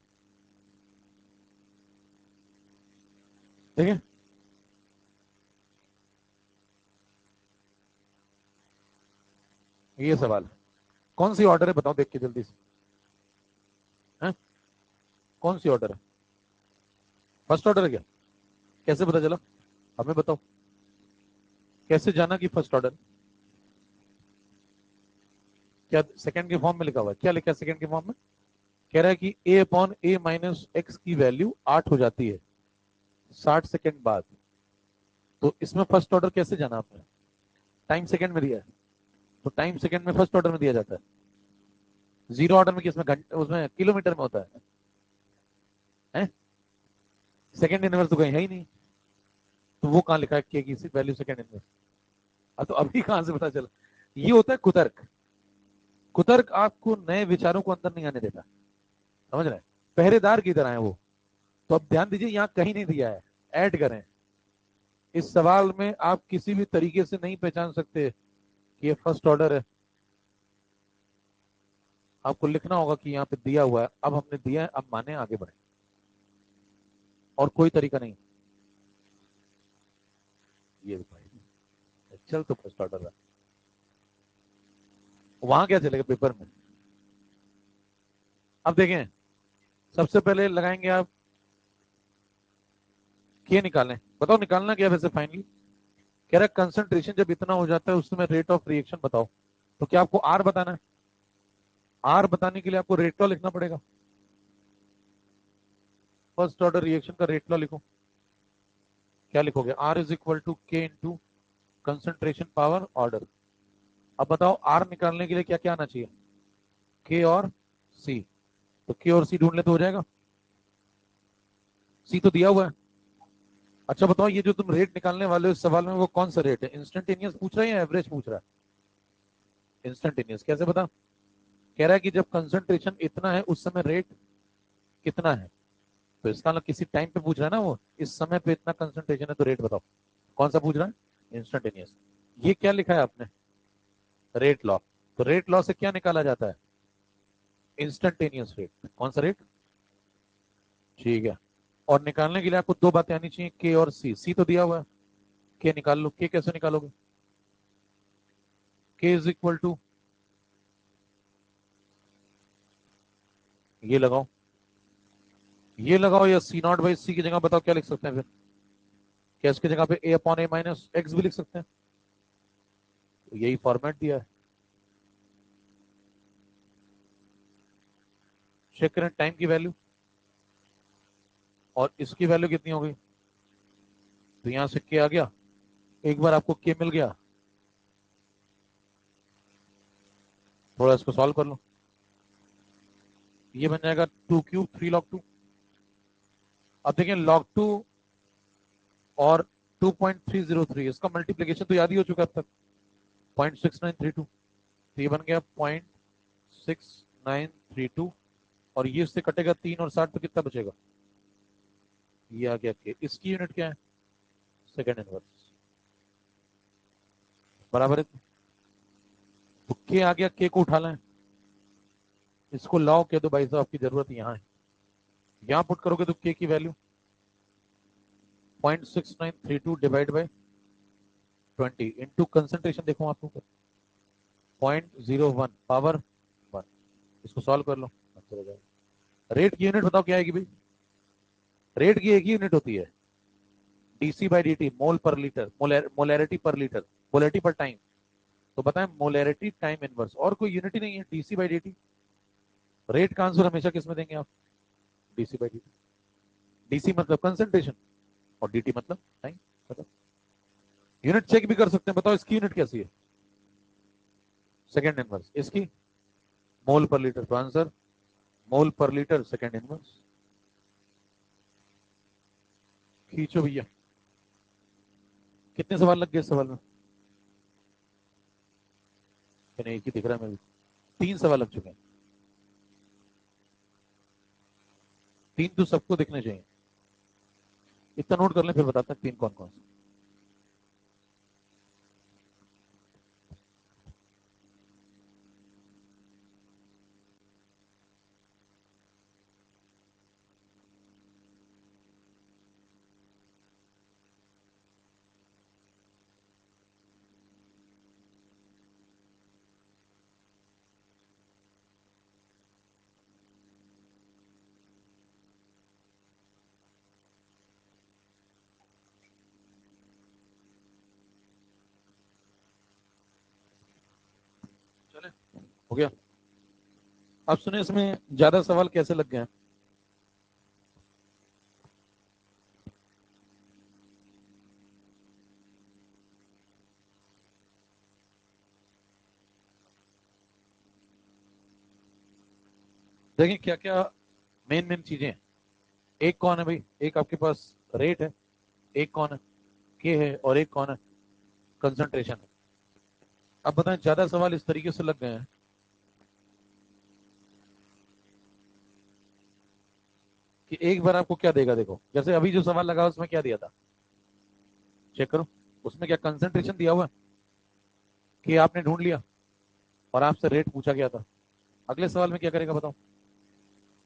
ठीक है? ये सवाल है, कौन सी ऑर्डर है बताओ देख के जल्दी से, हैं? कौन सी ऑर्डर है, फर्स्ट ऑर्डर है क्या? कैसे पता चला, हमें बताओ, कैसे जाना कि फर्स्ट ऑर्डर? क्या सेकंड के फॉर्म में लिखा हुआ है? क्या लिखा है सेकंड के फॉर्म में? कह रहा है कि a/a-x की वैल्यू 8 हो जाती है 60 सेकंड बाद। तो इसमें फर्स्ट ऑर्डर कैसे जाना आपने? टाइम सेकंड में दिया है, तो टाइम सेकंड में फर्स्ट ऑर्डर में दिया जाता है। जीरो ऑर्डर में किसमें, घंटे उसमें किलोमीटर में होता है? सेकंड इनवर्स तो कहीं है ही नहीं, तो वो कहाँ लिखा है के की वैल्यू सेकंड इनवर्स? तो अभी कहां से पता चला? ये होता है कुतर्क। कुतर्क आपको नए विचारों को अंदर नहीं आने देता, समझ रहे हैं? पहरेदार की तरह है वो। तो अब ध्यान दीजिए, यहाँ कहीं नहीं दिया है, ऐड करें। इस सवाल में आप किसी भी तरीके से नहीं पहचान सकते कि ये फर्स्ट ऑर्डर है। आपको लिखना होगा कि यहाँ पे दिया हुआ है, अब हमने दिया है, अब माने आगे बढ़े, और कोई तरीका नहीं। ये भाई चल, तो फर्स्ट ऑर्डर है, वहां क्या चलेगा पेपर में? अब देखें, सबसे पहले लगाएंगे आप, के निकालें, बताओ निकालना क्या है वैसे फाइनली? कह रहा है कंसंट्रेशन जब इतना हो जाता है उसमें रेट ऑफ रिएक्शन बताओ। तो क्या आपको आर बताना है? आर बताने के लिए आपको रेट लॉ लिखना पड़ेगा। फर्स्ट ऑर्डर रिएक्शन का रेट लॉ लिखो। क्या लिखोगे? आर इज इक्वल टू के इंटू कंसंट्रेशन, पावर, ऑर्डर। अब बताओ आर निकालने के लिए क्या क्या आना चाहिए, के और सी। तो के और सी ढूंढ ले तो हो जाएगा, सी तो दिया हुआ है। अच्छा बताओ ये जो तुम रेट निकालने वाले हो इस सवाल में वो कौन सा रेट है, इंस्टेंटेनियस पूछ रहा है या एवरेज पूछ रहा है? इंस्टेंटेनियस। कैसे बता? कह रहा है कि जब कंसंट्रेशन इतना है उस समय रेट कितना है। तो इसका मतलब किसी टाइम पे पूछ रहा है ना, वो इस समय पे इतना कंसंट्रेशन है तो रेट बताओ। कौन सा पूछ रहा है? इंस्टेंटेनियस। ये क्या लिखा है आपने? Rate law. तो रेट लॉ से क्या निकाला जाता है? Instantaneous rate. कौन सा रेट? ठीक है। और निकालने के लिए आपको दो बातें आनी चाहिए, के और सी। सी तो दिया हुआ है, के निकाल लो। के कैसे निकालोगे? के इज इक्वल टू, ये लगाओ, ये लगाओ, या सी नॉट बाई सी की जगह बताओ क्या लिख सकते हैं फिर? क्या इसकी जगह पे ए अपॉन ए माइनस एक्स भी लिख सकते हैं? तो यही फॉर्मेट दिया है। चेक करें टाइम की वैल्यू, और इसकी वैल्यू कितनी हो गई? तो यहां से के आ गया, एक बार आपको के मिल गया, थोड़ा इसको सॉल्व कर लो। ये बन जाएगा 2 क्यूब 3 log 2। अब देखिए log 2 और 2.303, इसका मल्टीप्लीकेशन तो याद ही हो चुका अब तक, 0.6932। तो ये बन गया 0.6932, और ये उससे कटेगा 3 और 60 तो कितना बचेगा? ये आ गया के। इसकी यूनिट क्या है? Second inverse. बराबर है। तो के आ गया, के को उठा लें, इसको लाओ कह दो भाई साहब आपकी जरूरत यहाँ है। यहां पुट करोगे तो के की value 0.6932 divide by 20 into concentration, देखो आपको 0.01 पावर 1। इसको सॉल्व कर लो, आंसर हो जाएगा। रेट की यूनिट बताओ क्या आएगी भाई? रेट की एक ही यूनिट होती है, डीसी बाई डी टी, मोल पर लीटर, मोलैरिटी पर लीटर, मोलैरिटी पर टाइम। तो बताएं मोलैरिटी टाइम इनवर्स, और कोई यूनिट ही नहीं है, DC by D T. Rate का आंसर हमेशा किस में देंगे आप? DC by D T. DC मतलब कंसंट्रेशन और डी मतलब टाइम। बताओ, यूनिट चेक भी कर सकते हैं, बताओ इसकी यूनिट कैसी है? Second inverse. इसकी मोल पर लीटर, तो आंसर मोल पर लीटर सेकेंड इनवर्स। खींचो भैया। कितने सवाल लग गए इस सवाल में? नहीं, एक ही दिख रहा है मेरे को। 3 सवाल लग चुके हैं। 3 तो सबको दिखने चाहिए। इतना नोट कर लें फिर बताते हैं 3 कौन कौन से। चले, हो गया। अब सुने इसमें ज्यादा सवाल कैसे लग गए हैं। देखिए क्या क्या मेन मेन चीजें हैं। एक कौन है भाई? एक आपके पास रेट है, एक कौन है? के है, और एक कौन है? कंसंट्रेशन है। अब बताएं ज्यादा सवाल इस तरीके से लग गए हैं कि एक बार आपको क्या देगा, देखो जैसे अभी जो सवाल लगा उसमें क्या दिया था, चेक करो। उसमें क्या कंसंट्रेशन दिया हुआ है, कि आपने ढूंढ लिया और आपसे रेट पूछा गया था। अगले सवाल में क्या करेगा बताओ?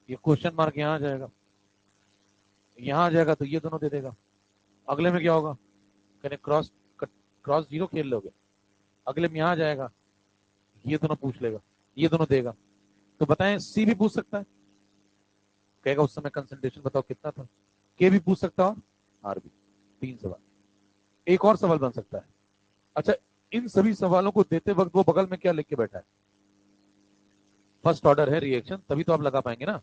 ये क्वेश्चन मार्क यहाँ आ जाएगा, यहाँ आ जाएगा तो ये दोनों दे देगा। अगले में क्या होगा? कहने क्रॉस क्रॉस जीरो खेल लोगे। अगले में यहाँ आ जाएगा, ये दोनों पूछ लेगा, ये दोनों देगा। तो बताएं सी भी पूछ सकता है, कहेगा उस समय कंसंट्रेशन बताओ कितना था। के भी पूछ सकता है, आर भी। 3 सवाल। एक और सवाल बन सकता है। अच्छा, इन सभी सवालों को देते वक्त वो बगल में क्या लिख के बैठा है? फर्स्ट ऑर्डर है रिएक्शन, तभी तो आप लगा पाएंगे ना।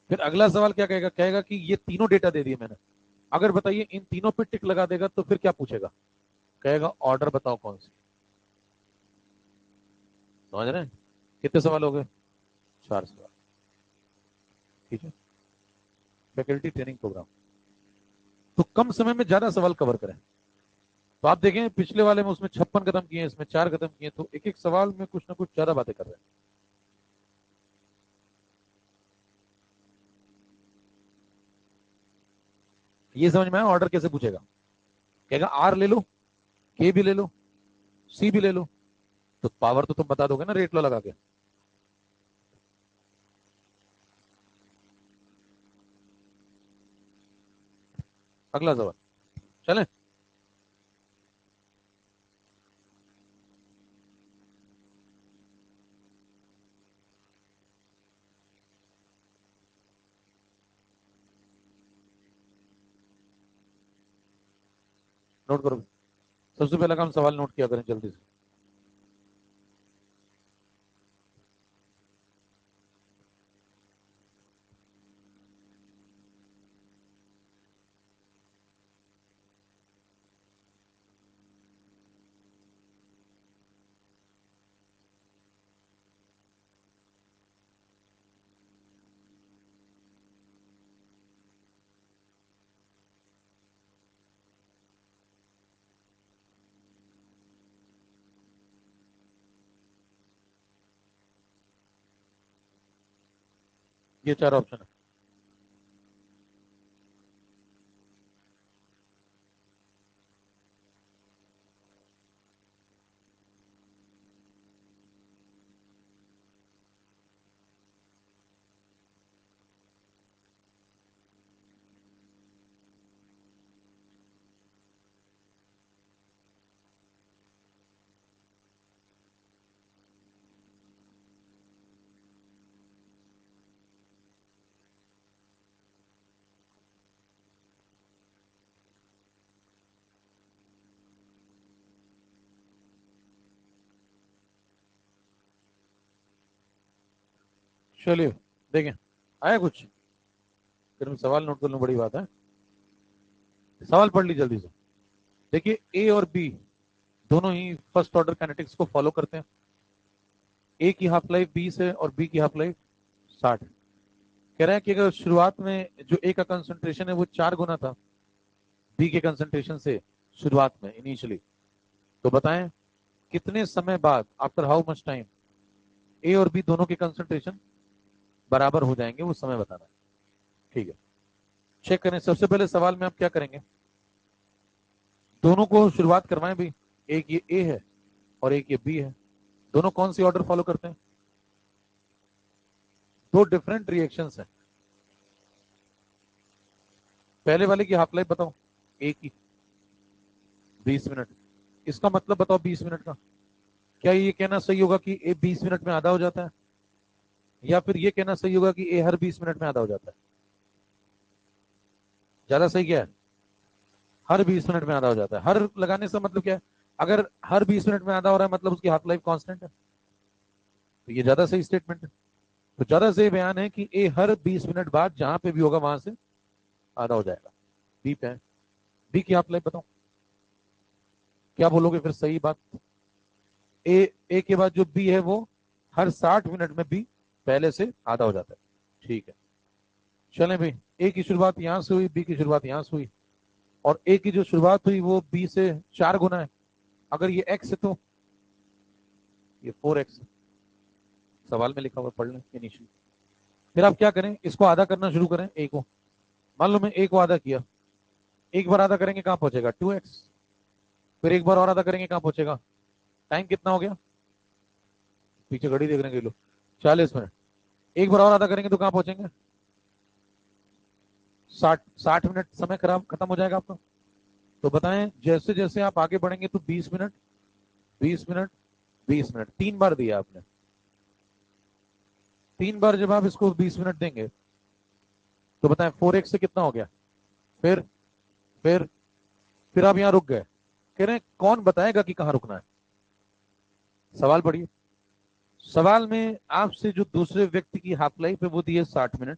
फिर अगला सवाल क्या कहेगा? कहेगा कि ये तीनों डेटा दे दिए मैंने, अगर बताइए इन तीनों पे टिक लगा देगा तो फिर क्या पूछेगा? कहेगा ऑर्डर बताओ कौन सी। समझ रहे हैं? कितने सवाल हो गए? 4 सवाल। ठीक है, फैकल्टी ट्रेनिंग प्रोग्राम। तो कम समय में ज्यादा सवाल कवर करें। तो आप देखें पिछले वाले में उसमें 56 खत्म किए, इसमें 4 खत्म किए, तो एक एक सवाल में कुछ ना कुछ ज्यादा बातें कर रहे हैं। ये समझ में आया ऑर्डर कैसे पूछेगा? कहेगा आर ले लो, के भी ले लो, सी भी ले लो, तो पावर तो तुम बता दोगे ना रेट लो लगा के। अगला सवाल चले। नोट करो। सबसे पहला काम सवाल नोट किया करें जल्दी से। ये 4 ऑप्शन है। चलिए देखें, आया कुछ? फिर मैं सवाल नोट कर लूं, बड़ी बात है। सवाल पढ़ ली जल्दी से। देखिए ए और बी दोनों ही फर्स्ट ऑर्डर काइनेटिक्स को फॉलो करते हैं। ए की हाफ लाइफ 20 है और बी की हाफ लाइफ 60 है। कह रहा है कि अगर शुरुआत में जो ए का कंसंट्रेशन है वो 4 गुना था बी के कंसंट्रेशन से शुरुआत में इनिशियली, तो बताएं कितने समय बाद, आफ्टर हाउ मच टाइम, ए और बी दोनों के कंसंट्रेशन बराबर हो जाएंगे, वो समय बताना है। ठीक है, चेक करें। सबसे पहले सवाल में आप क्या करेंगे, दोनों को शुरुआत करवाएं भी। एक ये ए है और एक ये बी है, दोनों कौन सी ऑर्डर फॉलो करते हैं? दो डिफरेंट रिएक्शंस हैं। पहले वाले की हाफ लाइफ बताओ, ए की 20 मिनट। इसका मतलब बताओ 20 मिनट का। क्या ये कहना सही होगा कि ए 20 मिनट में आधा हो जाता है, या फिर ये कहना सही होगा कि ए हर 20 मिनट में आधा हो जाता है? ज्यादा सही क्या है? हर 20 मिनट में आधा हो जाता है। हर लगाने से मतलब क्या है? अगर हर 20 मिनट में आधा हो रहा है मतलब उसकी हाफ लाइफ कांस्टेंट है, तो ये ज्यादा सही स्टेटमेंट है। तो ज्यादा सही बयान है कि ए हर 20 मिनट बाद जहां पे भी होगा वहां से आधा हो जाएगा। बी पे है। बी की हाफ लाइफ बताओ, क्या बोलोगे फिर सही बात? ए के बाद जो बी है वो हर 60 मिनट में बी पहले से आधा हो जाता है। ठीक है, चलें भाई। ए की शुरुआत यहां से हुई, बी की शुरुआत यहां से हुई, और ए की जो शुरुआत हुई वो बी से 4 गुना है। अगर ये एक्स है तो ये 4x सवाल में लिखा हुआ, पढ़ लें इनिशियली। फिर आप क्या करें, इसको आधा करना शुरू करें ए को। मान लो मैं ए को आधा किया, एक बार आधा करेंगे कहां पहुंचेगा? 2x। फिर एक बार और आधा करेंगे कहां पहुंचेगा? टाइम कितना हो गया? पीछे घड़ी देख रहे हैं लोग, 40 मिनट। एक बार और आधा करेंगे तो कहां पहुंचेंगे? 60 मिनट समय खराब खत्म हो जाएगा आपका। तो बताएं जैसे जैसे आप आगे बढ़ेंगे तो 20 मिनट, 20 मिनट, 20 मिनट, 3 बार दिया आपने। 3 बार जब आप इसको 20 मिनट देंगे तो बताएं 4x से कितना हो गया? फिर फिर फिर आप यहां रुक गए। कह रहे हैं कौन बताएगा कि कहां रुकना है? सवाल पढ़िए। सवाल में आपसे जो दूसरे व्यक्ति की हाफ लाइफ है वो दी है 60 मिनट,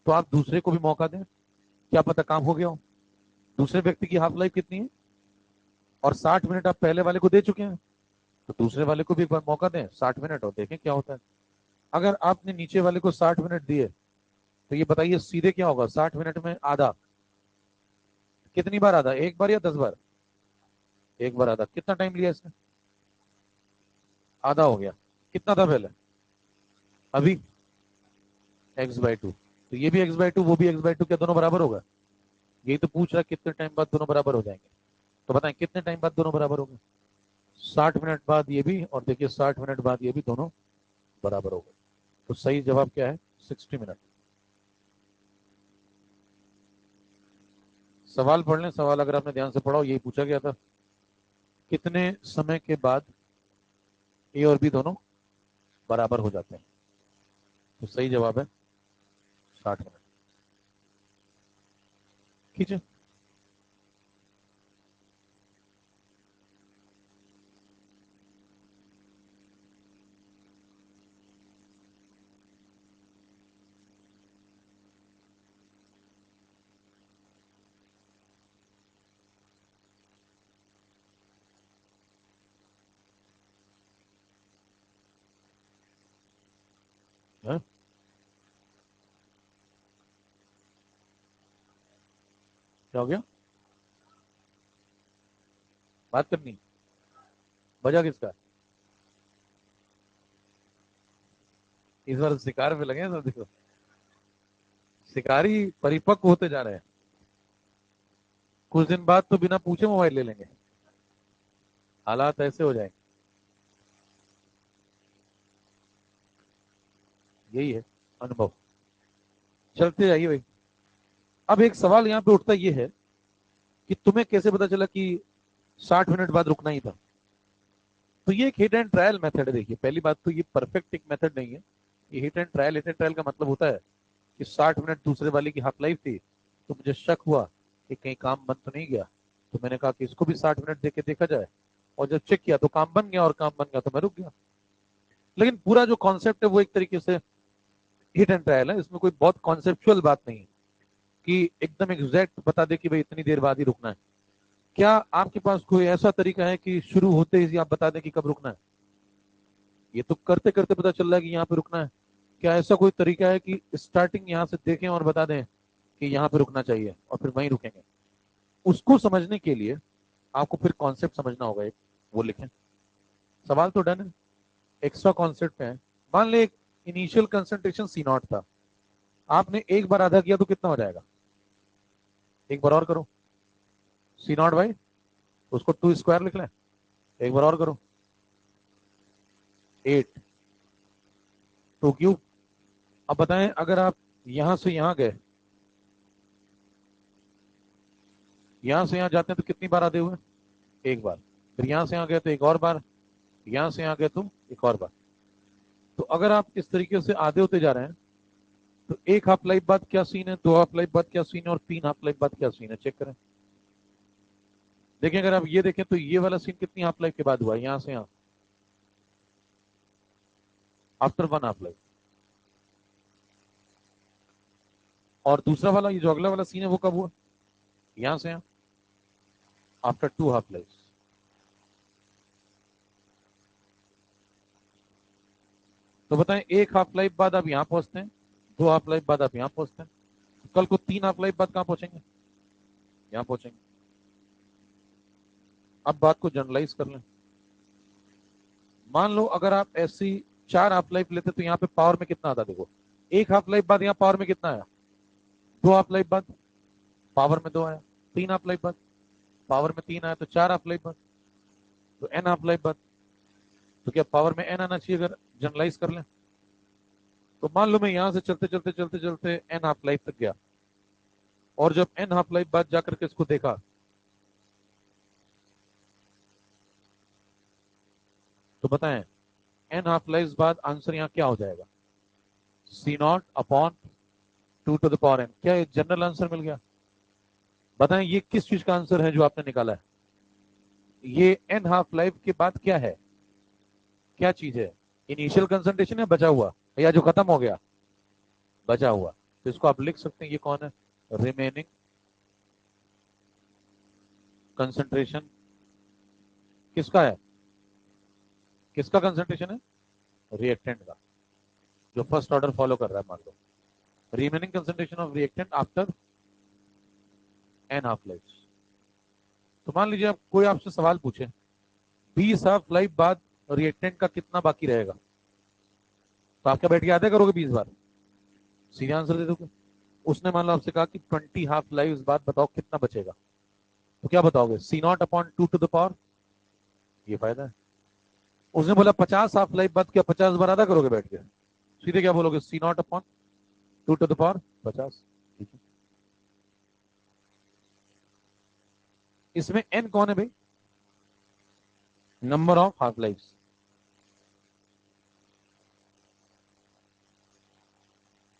तो आप दूसरे को भी मौका दें, क्या पता काम हो गया हो। दूसरे व्यक्ति की हाफ लाइफ कितनी है? और 60 मिनट आप पहले वाले को दे चुके हैं, तो दूसरे वाले को भी एक बार मौका दें 60 मिनट और देखें क्या होता है। अगर आपने नीचे वाले को 60 मिनट दिए तो ये बताइए सीधे क्या होगा, 60 मिनट में आधा, कितनी बार आधा, एक बार या 10 बार? एक बार आधा। कितना टाइम लिया इसने? आधा हो गया। कितना था पहले? अभी x/2, तो ये भी x/2 वो भी x/2, क्या दोनों बराबर होगा? यही तो पूछ रहा है कितने टाइम बाद दोनों बराबर हो जाएंगे। तो बताएं कितने टाइम बाद दोनों बराबर होंगे? 60 मिनट बाद ये भी, और देखिए 60 मिनट बाद ये भी, दोनों बराबर हो गए। तो सही जवाब क्या है? 60 मिनट। सवाल पढ़ लें, सवाल अगर आपने ध्यान से पढ़ा हो, यही पूछा गया था, कितने समय के बाद ए और बी दोनों बराबर हो जाते हैं? तो सही जवाब है 60 मिनट। खींचे। हाँ? क्या हो गया? बात करनी? वजह किसका? इस बार शिकार पे लगे हैं सब, देखो शिकारी परिपक्व होते जा रहे हैं। कुछ दिन बाद तो बिना पूछे मोबाइल ले लेंगे, हालात ऐसे हो जाएंगे। यही है अनुभव। चलते जाइए भाई। अब एक सवाल यहाँ पे उठता ये है कि तुम्हें कैसे पता चला कि 60 मिनट बाद रुकना ही था? तो ये एक हिट एंड ट्रायल मेथड है। देखिए पहली बात तो ये परफेक्ट एक मेथड नहीं है, ये hit and trial. Hit and trial का मतलब होता है कि 60 मिनट दूसरे वाले की हाफ लाइफ थी, तो मुझे शक हुआ कि कहीं काम बन तो नहीं गया, तो मैंने कहा कि इसको भी 60 मिनट देके देखा जाए, और जब चेक किया तो काम बन गया, और काम बन गया तो मैं रुक गया। लेकिन पूरा जो कॉन्सेप्ट है वो एक तरीके से हिट एंड ट्रायल है, इसमें कोई बहुत कॉन्सेप्चुअल बात नहीं है कि एकदम एग्जैक्ट बता दे कि भाई इतनी देर बाद ही रुकना है। क्या आपके पास कोई ऐसा तरीका है कि शुरू होते ही आप बता दें कि कब रुकना है? ये तो करते करते पता चल रहा है कि यहाँ पे रुकना है। क्या ऐसा कोई तरीका है कि स्टार्टिंग यहाँ से देखें और बता दें कि यहाँ पे रुकना चाहिए और फिर वहीं रुकेंगे? उसको समझने के लिए आपको फिर कॉन्सेप्ट समझना होगा एक, वो लिखें। सवाल तो डन है, एक्स्ट्रा कॉन्सेप्ट पे है। मान ले एक इनिशियल कंसंट्रेशन C0 था, आपने एक बार आधा किया तो कितना हो जाएगा? एक बार और करो, C0/, उसको 2 स्क्वायर लिख लें, एक बार और करो, 8, 2 क्यूब। अब बताएं अगर आप यहां से यहां गए, यहां से यहां जाते हैं तो कितनी बार आधे हुए? एक बार। फिर यहां से यहां गए तो एक और बार, यहां से यहां गए तो एक और बार। तो अगर आप इस तरीके से आधे होते जा रहे हैं, तो एक हाफ लाइफ बाद क्या सीन है, दो हाफ लाइफ बाद क्या सीन है, और तीन हाफ लाइफ बाद क्या सीन है, चेक करें। देखें, अगर आप ये देखें तो ये वाला सीन कितनी हाफ लाइफ के बाद हुआ है, यहां से यहां, आफ्टर 1 हाफ लाइफ। और दूसरा वाला ये जो अगला वाला सीन है वो कब हुआ, यहां से यहां, आफ्टर 2 हाफ लाइफ। तो बताएं एक हाफ लाइफ बाद आप यहां पहुंचते हैं, दो हाफ लाइफ बाद आप यहां पहुंचते हैं, तो कल को 3 हाफ लाइफ बाद कहां पहुंचेंगे? यहां पहुंचेंगे। अब बात को जनरलाइज कर लें। मान लो अगर आप ऐसी 4 हाफ लाइफ लेते तो यहाँ पे पावर में कितना आता, देखो एक हाफ लाइफ बाद यहाँ पावर में कितना आया, 2 हाफ लाइफ बाद पावर में 2 आया, 3 हाफ लाइफ बाद पावर में 3 आया, तो 4 हाफ लाइफ बाद, तो n हाफ लाइफ बाद, तो क्या पावर में n आना चाहिए अगर जनरलाइज कर लें? तो मान लो मैं यहां से चलते चलते चलते चलते n हाफ लाइफ तक गया, और जब n हाफ लाइफ बाद जाकर के इसको देखा, तो बताएं n हाफ लाइफ बाद आंसर यहाँ क्या हो जाएगा? C0/2 to the power n। क्या ये जनरल आंसर मिल गया? बताएं ये किस चीज का आंसर है जो आपने निकाला है? ये n हाफ लाइफ के बाद क्या है, क्या चीज है? इनिशियल कंसंट्रेशन है बचा हुआ, या जो खत्म हो गया, बचा हुआ। तो इसको आप लिख सकते हैं, ये कौन है? रिमेनिंग कंसंट्रेशन किसका है, किसका कंसंट्रेशन है, रिएक्टेंट का, जो फर्स्ट ऑर्डर फॉलो कर रहा है। मान लो remaining concentration of reactant after N half life. तो मान लीजिए आप कोई आपसे सवाल पूछे 20 हाफ लाइफ बाद रिएक्टेंट का कितना बाकी रहेगा, तो आप क्या बैठ के याद करोगे 20 बार, सीधे आंसर दे दोगे। उसने मान लो आपसे कहा कि 20 हाफ लाइफ बाद बताओ कितना बचेगा, तो क्या बताओगे, C0/2 to the power। ये फायदा है। उसने बोला 50 हाफ लाइफ बाद, क्या 50 बार अदा करोगे बैठ के, सीधे क्या बोलोगे, C0/2 to the power 50। ठीक है, इसमें n कौन है भाई, number of half life.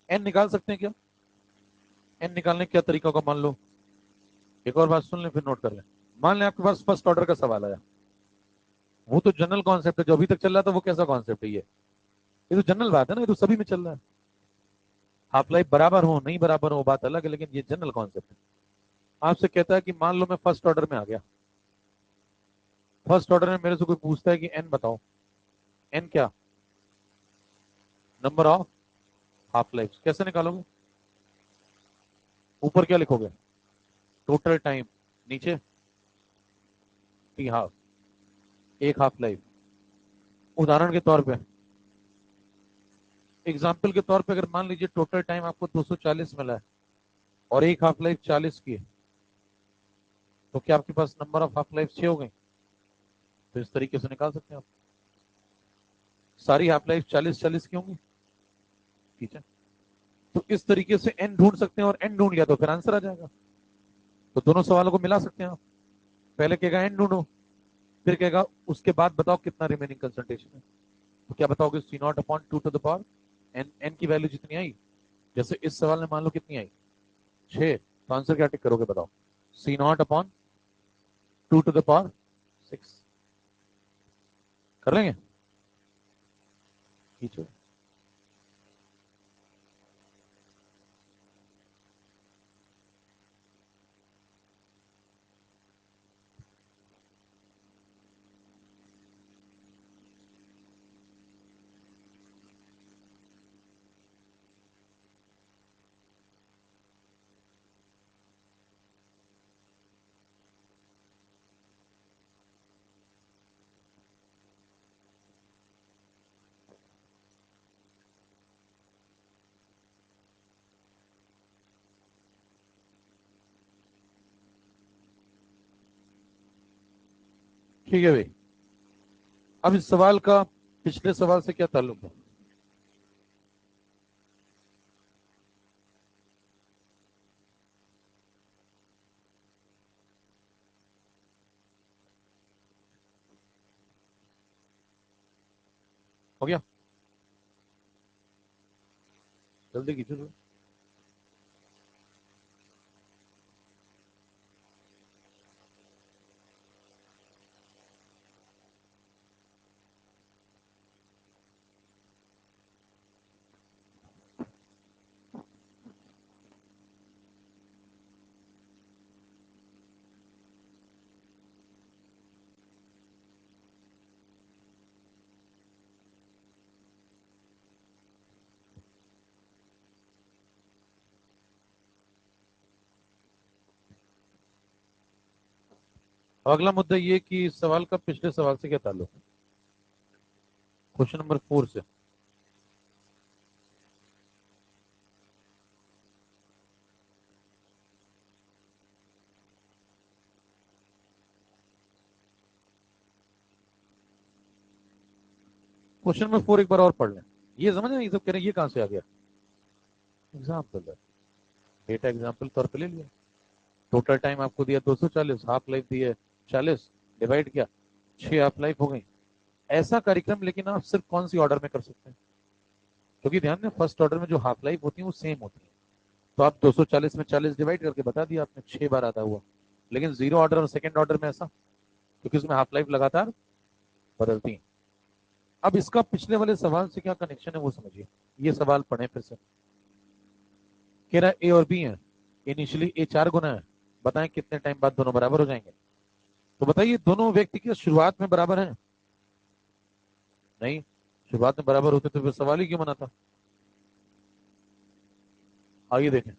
n निकाल सकते हैं क्या, n निकालने का क्या तरीका होगा, मान लो एक और बात सुन लें फिर नोट कर लें। मान लें आपके पास फर्स्ट ऑर्डर का सवाल आया, वो तो जनरल कॉन्सेप्ट है, जो अभी तक चल रहा था वो कैसा कॉन्सेप्ट है, ये तो जनरल बात है ना, ये तो सभी में चल रहा है। हाफ लाइफ बराबर हो नहीं बराबर हो बात अलग है, लेकिन ये जनरल कॉन्सेप्ट है। आपसे कहता है कि मान लो मैं फर्स्ट ऑर्डर में आ गया, फर्स्ट ऑर्डर में मेरे से कोई पूछता है कि एन बताओ, एन क्या, नंबर ऑफ हाफ लाइफ। कैसे निकालोगे, ऊपर क्या लिखोगे, टोटल टाइम, नीचे टी हाफ, एक हाफ लाइफ। उदाहरण के तौर पे, एग्जाम्पल के तौर पे, अगर मान लीजिए टोटल टाइम आपको 240 मिला है और एक हाफ लाइफ 40 की है, तो क्या आपके पास नंबर ऑफ हाफ लाइफ 6 हो गई। तो इस तरीके से निकाल सकते हैं आप, सारी हाफ लाइफ 40-40 की होंगी। ठीक है, तो इस तरीके से एन ढूंढ सकते हैं, और एन ढूंढ लिया तो फिर आंसर आ जाएगा। तो दोनों सवालों को मिला सकते हैं आप, पहले कहेगा एन ढूंढो, फिर कहेगा उसके बाद बताओ कितना रिमेनिंग कंसंट्रेशन है। तो क्या बताओगे, C0/2 to the power, n n की वैल्यू जितनी आई, जैसे इस सवाल में मान लो कितनी आई 6, तो आंसर क्या टिक करोगे बताओ, C0/2 to the power 6। कर लेंगे, खींचो। ठीक है भाई, अब इस सवाल का पिछले सवाल से क्या ताल्लुक है, हो गया, जल्दी खींचो। अगला मुद्दा ये कि इस सवाल का पिछले सवाल से क्या ताल्लुक है, क्वेश्चन नंबर 4 से। क्वेश्चन नंबर 4 एक बार और पढ़ लें, ये समझ रहे हैं, ये सब कह रहे हैं ये कहां से आ गया, एग्जाम्पल है, डेटा एग्जाम्पल तौर पे ले लिया। टोटल टाइम आपको दिया 240, हाफ लाइफ दी है 40, डिवाइड किया, 6 हाफ लाइफ हो गई। ऐसा कार्यक्रम लेकिन आप सिर्फ कौन सी ऑर्डर में कर सकते हैं, क्योंकि ध्यान दें फर्स्ट ऑर्डर में जो हाफ लाइफ होती है वो सेम होती है। तो आप 240 में 40 डिवाइड करके बता दिया आपने, 6 बार आधा हुआ। लेकिन जीरो ऑर्डर और सेकंड ऑर्डर में ऐसा, क्योंकि उसमें हाफ लाइफ लगातार बदलती है। अब इसका पिछले वाले सवाल से क्या कनेक्शन है वो समझिए। ये सवाल पढ़े फिर से, कह रहा है ए और बी है, इनिशियली ए 4 गुना है, बताएं कितने टाइम बाद दोनों बराबर हो जाएंगे। तो बताइए दोनों व्यक्ति की शुरुआत में बराबर हैं? नहीं, शुरुआत में बराबर होते तो फिर सवाल ही क्यों बना था। आइए देखें,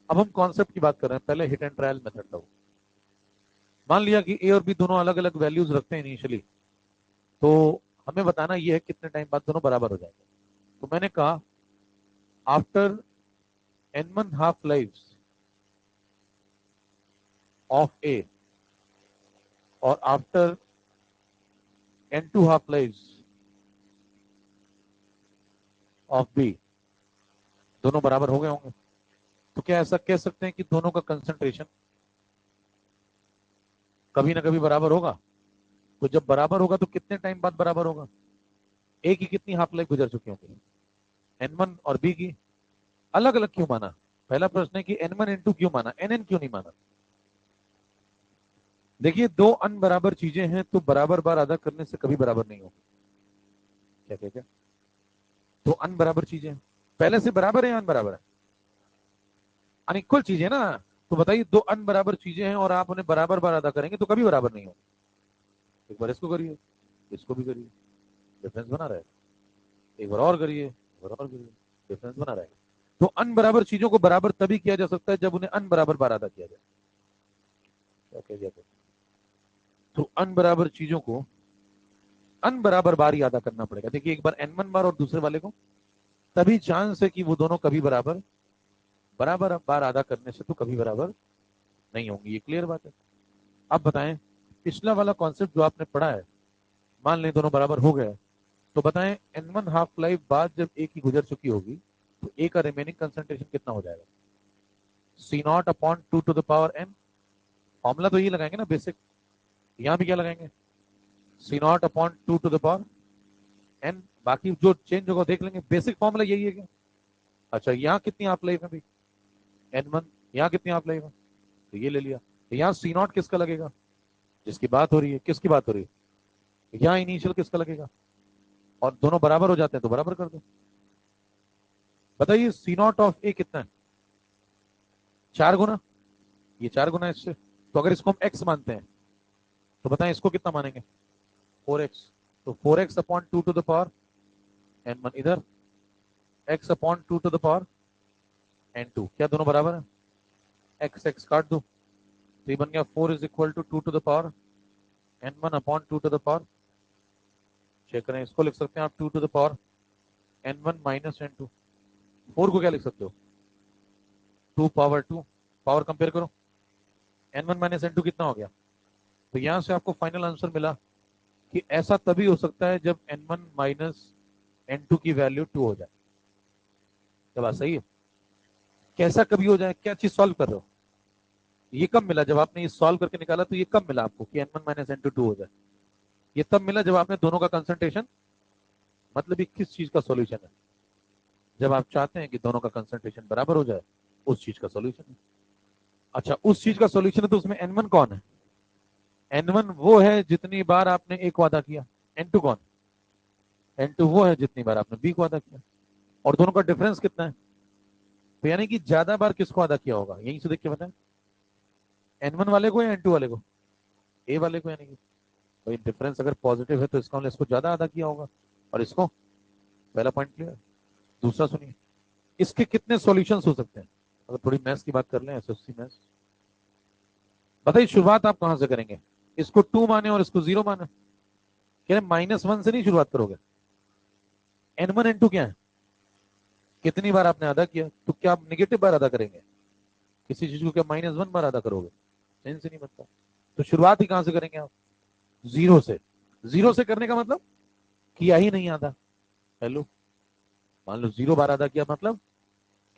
अब हम कॉन्सेप्ट की बात कर रहे हैं, पहले हिट एंड ट्रायल मेथड था। मान लिया कि ए और बी दोनों अलग अलग वैल्यूज रखते हैं इनिशियली, तो हमें बताना यह है कितने टाइम बाद दोनों बराबर हो जाएंगे। तो मैंने कहा after n1 half lives of A और after n2 half lives of B दोनों बराबर हो गए होंगे। तो क्या ऐसा कह सकते हैं कि दोनों का कंसंट्रेशन कभी ना कभी बराबर होगा? तो जब बराबर होगा तो कितने टाइम बाद बराबर होगा? ए की कितनी हाफ लाइफ गुजर चुकी होंगी? n1 और बी की अलग अलग क्यों माना? पहला प्रश्न है कि n1 n2 क्यों माना, nn क्यों नहीं माना? देखिए, दो अनबराबर चीजें हैं तो बराबर बार अदा करने से कभी बराबर नहीं होगी। क्या कहते हैं? दो अनबराबर चीजें पहले से बराबर है या अनबराबर है? अनइक्वल चीजें ना। तो बताइए, दो अनबराबर चीजें हैं और आप उन्हें बराबर बार अदा करेंगे तो कभी बराबर नहीं होगी। एक बार इसको करिए, इसको भी करिए, डिफरेंस बना रहेगा। एक बार और करिए, एक बार और करिए, डिफरेंस बना रहेगा। तो अनबराबर चीजों को बराबर तभी किया जा सकता है जब उन्हें अनबराबर बार अदा किया जाए। क्या कह दिया? तो अनबराबर चीजों को अनबराबर बार ही अदा करना पड़ेगा। देखिए, एक बार n1 बार और दूसरे वाले को, तभी चांस है कि वो दोनों कभी बराबर बराबर बार अदा करने से तो कभी बराबर नहीं होंगी। ये क्लियर बात है। आप बताएं, पिछला वाला कॉन्सेप्ट जो आपने पढ़ा है, मान लें दोनों बराबर हो गए, तो बताएं n1 हाफ लाइफ बाद जब ए की गुजर चुकी होगी तो ए का रिमेनिंग कंसंट्रेशन कितना हो जाएगा? C naught upon 2 to the power n। Formula तो यही लगाएंगे ना बेसिक। यहां भी क्या लगाएंगे? C naught upon 2 to the power n। बाकी जो चेंज होगा देख लेंगे, बेसिक फॉर्मूला यही है क्या? अच्छा, यहाँ कितनी हाफ लाइफ है भाई? n1। यहाँ कितनी हाफ लाइफ है? तो ये ले लिया। तो यहाँ सी नॉट किसका लगेगा? जिसकी बात हो रही है, किसकी बात हो रही है? यहाँ इनिशियल किसका लगेगा? और दोनों बराबर हो जाते हैं तो बराबर कर दो। बताइए, सी नॉट ऑफ ए कितना है? 4 गुना। ये 4 गुना इससे। तो अगर इसको हम एक्स मानते हैं तो बताएं इसको कितना मानेंगे? 4x। तो 4x upon 2 to the power n1 इधर, x upon 2 to the power n2। क्या दोनों बराबर है? x x काट दो तो ये बन गया 4 is equal to 2 to the power n1 upon 2 to the power. Check करें, इसको लिख सकते हैं आप 2 to the power n1 minus n2। 4 को क्या लिख सकते हो? 2 पावर 2। पावर कंपेयर करो, n1 माइनस n2 कितना हो गया? तो यहां से आपको फाइनल आंसर मिला कि ऐसा तभी हो सकता है जब n1 माइनस n2 की वैल्यू 2 हो जाए। क्या बात सही है? कैसा कभी हो जाए? क्या चीज सॉल्व कर रहे हो? ये कब मिला? जब आपने ये सॉल्व करके निकाला तो ये कब मिला आपको कि n1 माइनस n2 2 हो जाए? ये तब मिला जब आपने दोनों का कंसंट्रेशन, मतलब ये किस चीज का सॉल्यूशन है? जब आप चाहते हैं कि दोनों का कंसंट्रेशन बराबर हो जाए, उस चीज का सॉल्यूशन है। अच्छा, उस चीज का सॉल्यूशन है तो उसमें n1 कौन है? n1 वो है जितनी बार आपने ए को अदा किया। n2 कौन? n2 वो है जितनी बार आपने बी को अदा किया। और दोनों का डिफरेंस कितना है? तो यानी कि ज्यादा बार किसको अदा किया होगा, यहीं से देख के बताएं। n1 वाले को या n2 वाले को? ए वाले को। यानी कि भाई डिफरेंस अगर पॉजिटिव है तो इसका मतलब इसको ज्यादा अदा किया होगा और इसको। पहला पॉइंट क्लियर। दूसरा सुनिए, इसके कितने सॉल्यूशंस हो सकते हैं? अगर थोड़ी मैथ्स की बात कर लें, एसएससी मैथ्स। बताइए, शुरुआत आप कहां से करेंगे? इसको 2 माने और इसको 0 माने? कह रहे -1 से नहीं शुरुआत करोगे। n1 n2 क्या है? कितनी बार आपने अदा किया, तो क्या आप निगेटिव बार अदा करेंगे? किसी चीज को क्या -1 बार अदा करोगे? सेंस ही नहीं बनता। तो शुरुआत ही कहां से करेंगे आप? 0 से। 0 से करने का मतलब किया ही नहीं अदा। हेलो, मान लो 0 बार अदा किया, मतलब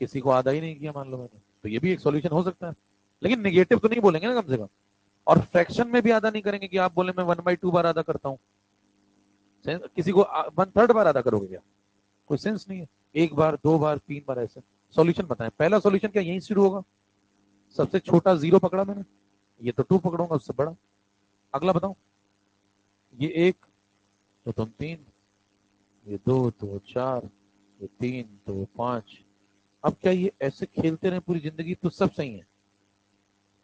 किसी को अदा ही नहीं किया मान लो मैंने, तो ये भी एक सॉल्यूशन हो सकता है। लेकिन निगेटिव तो नहीं बोलेंगे ना कम से कम। और फ्रैक्शन में भी अदा नहीं करेंगे कि आप बोले मैं 1/2 बार अदा करता हूँ। किसी को 1/3 बार अदा करोगे क्या? कोई सेंस नहीं है। 1 बार, 2 बार, 3 बार ऐसे। सॉल्यूशन बताएं, पहला सॉल्यूशन क्या यहीं शुरू होगा? सबसे छोटा 0 पकड़ा मैंने, ये तो 2 पकड़ूंगा उससे बड़ा। अगला बताओ, ये 1 तो तुम 3, ये 2 तो 4, ये 3 तो 5। अब क्या ये ऐसे खेलते रहे पूरी जिंदगी तो सब सही है?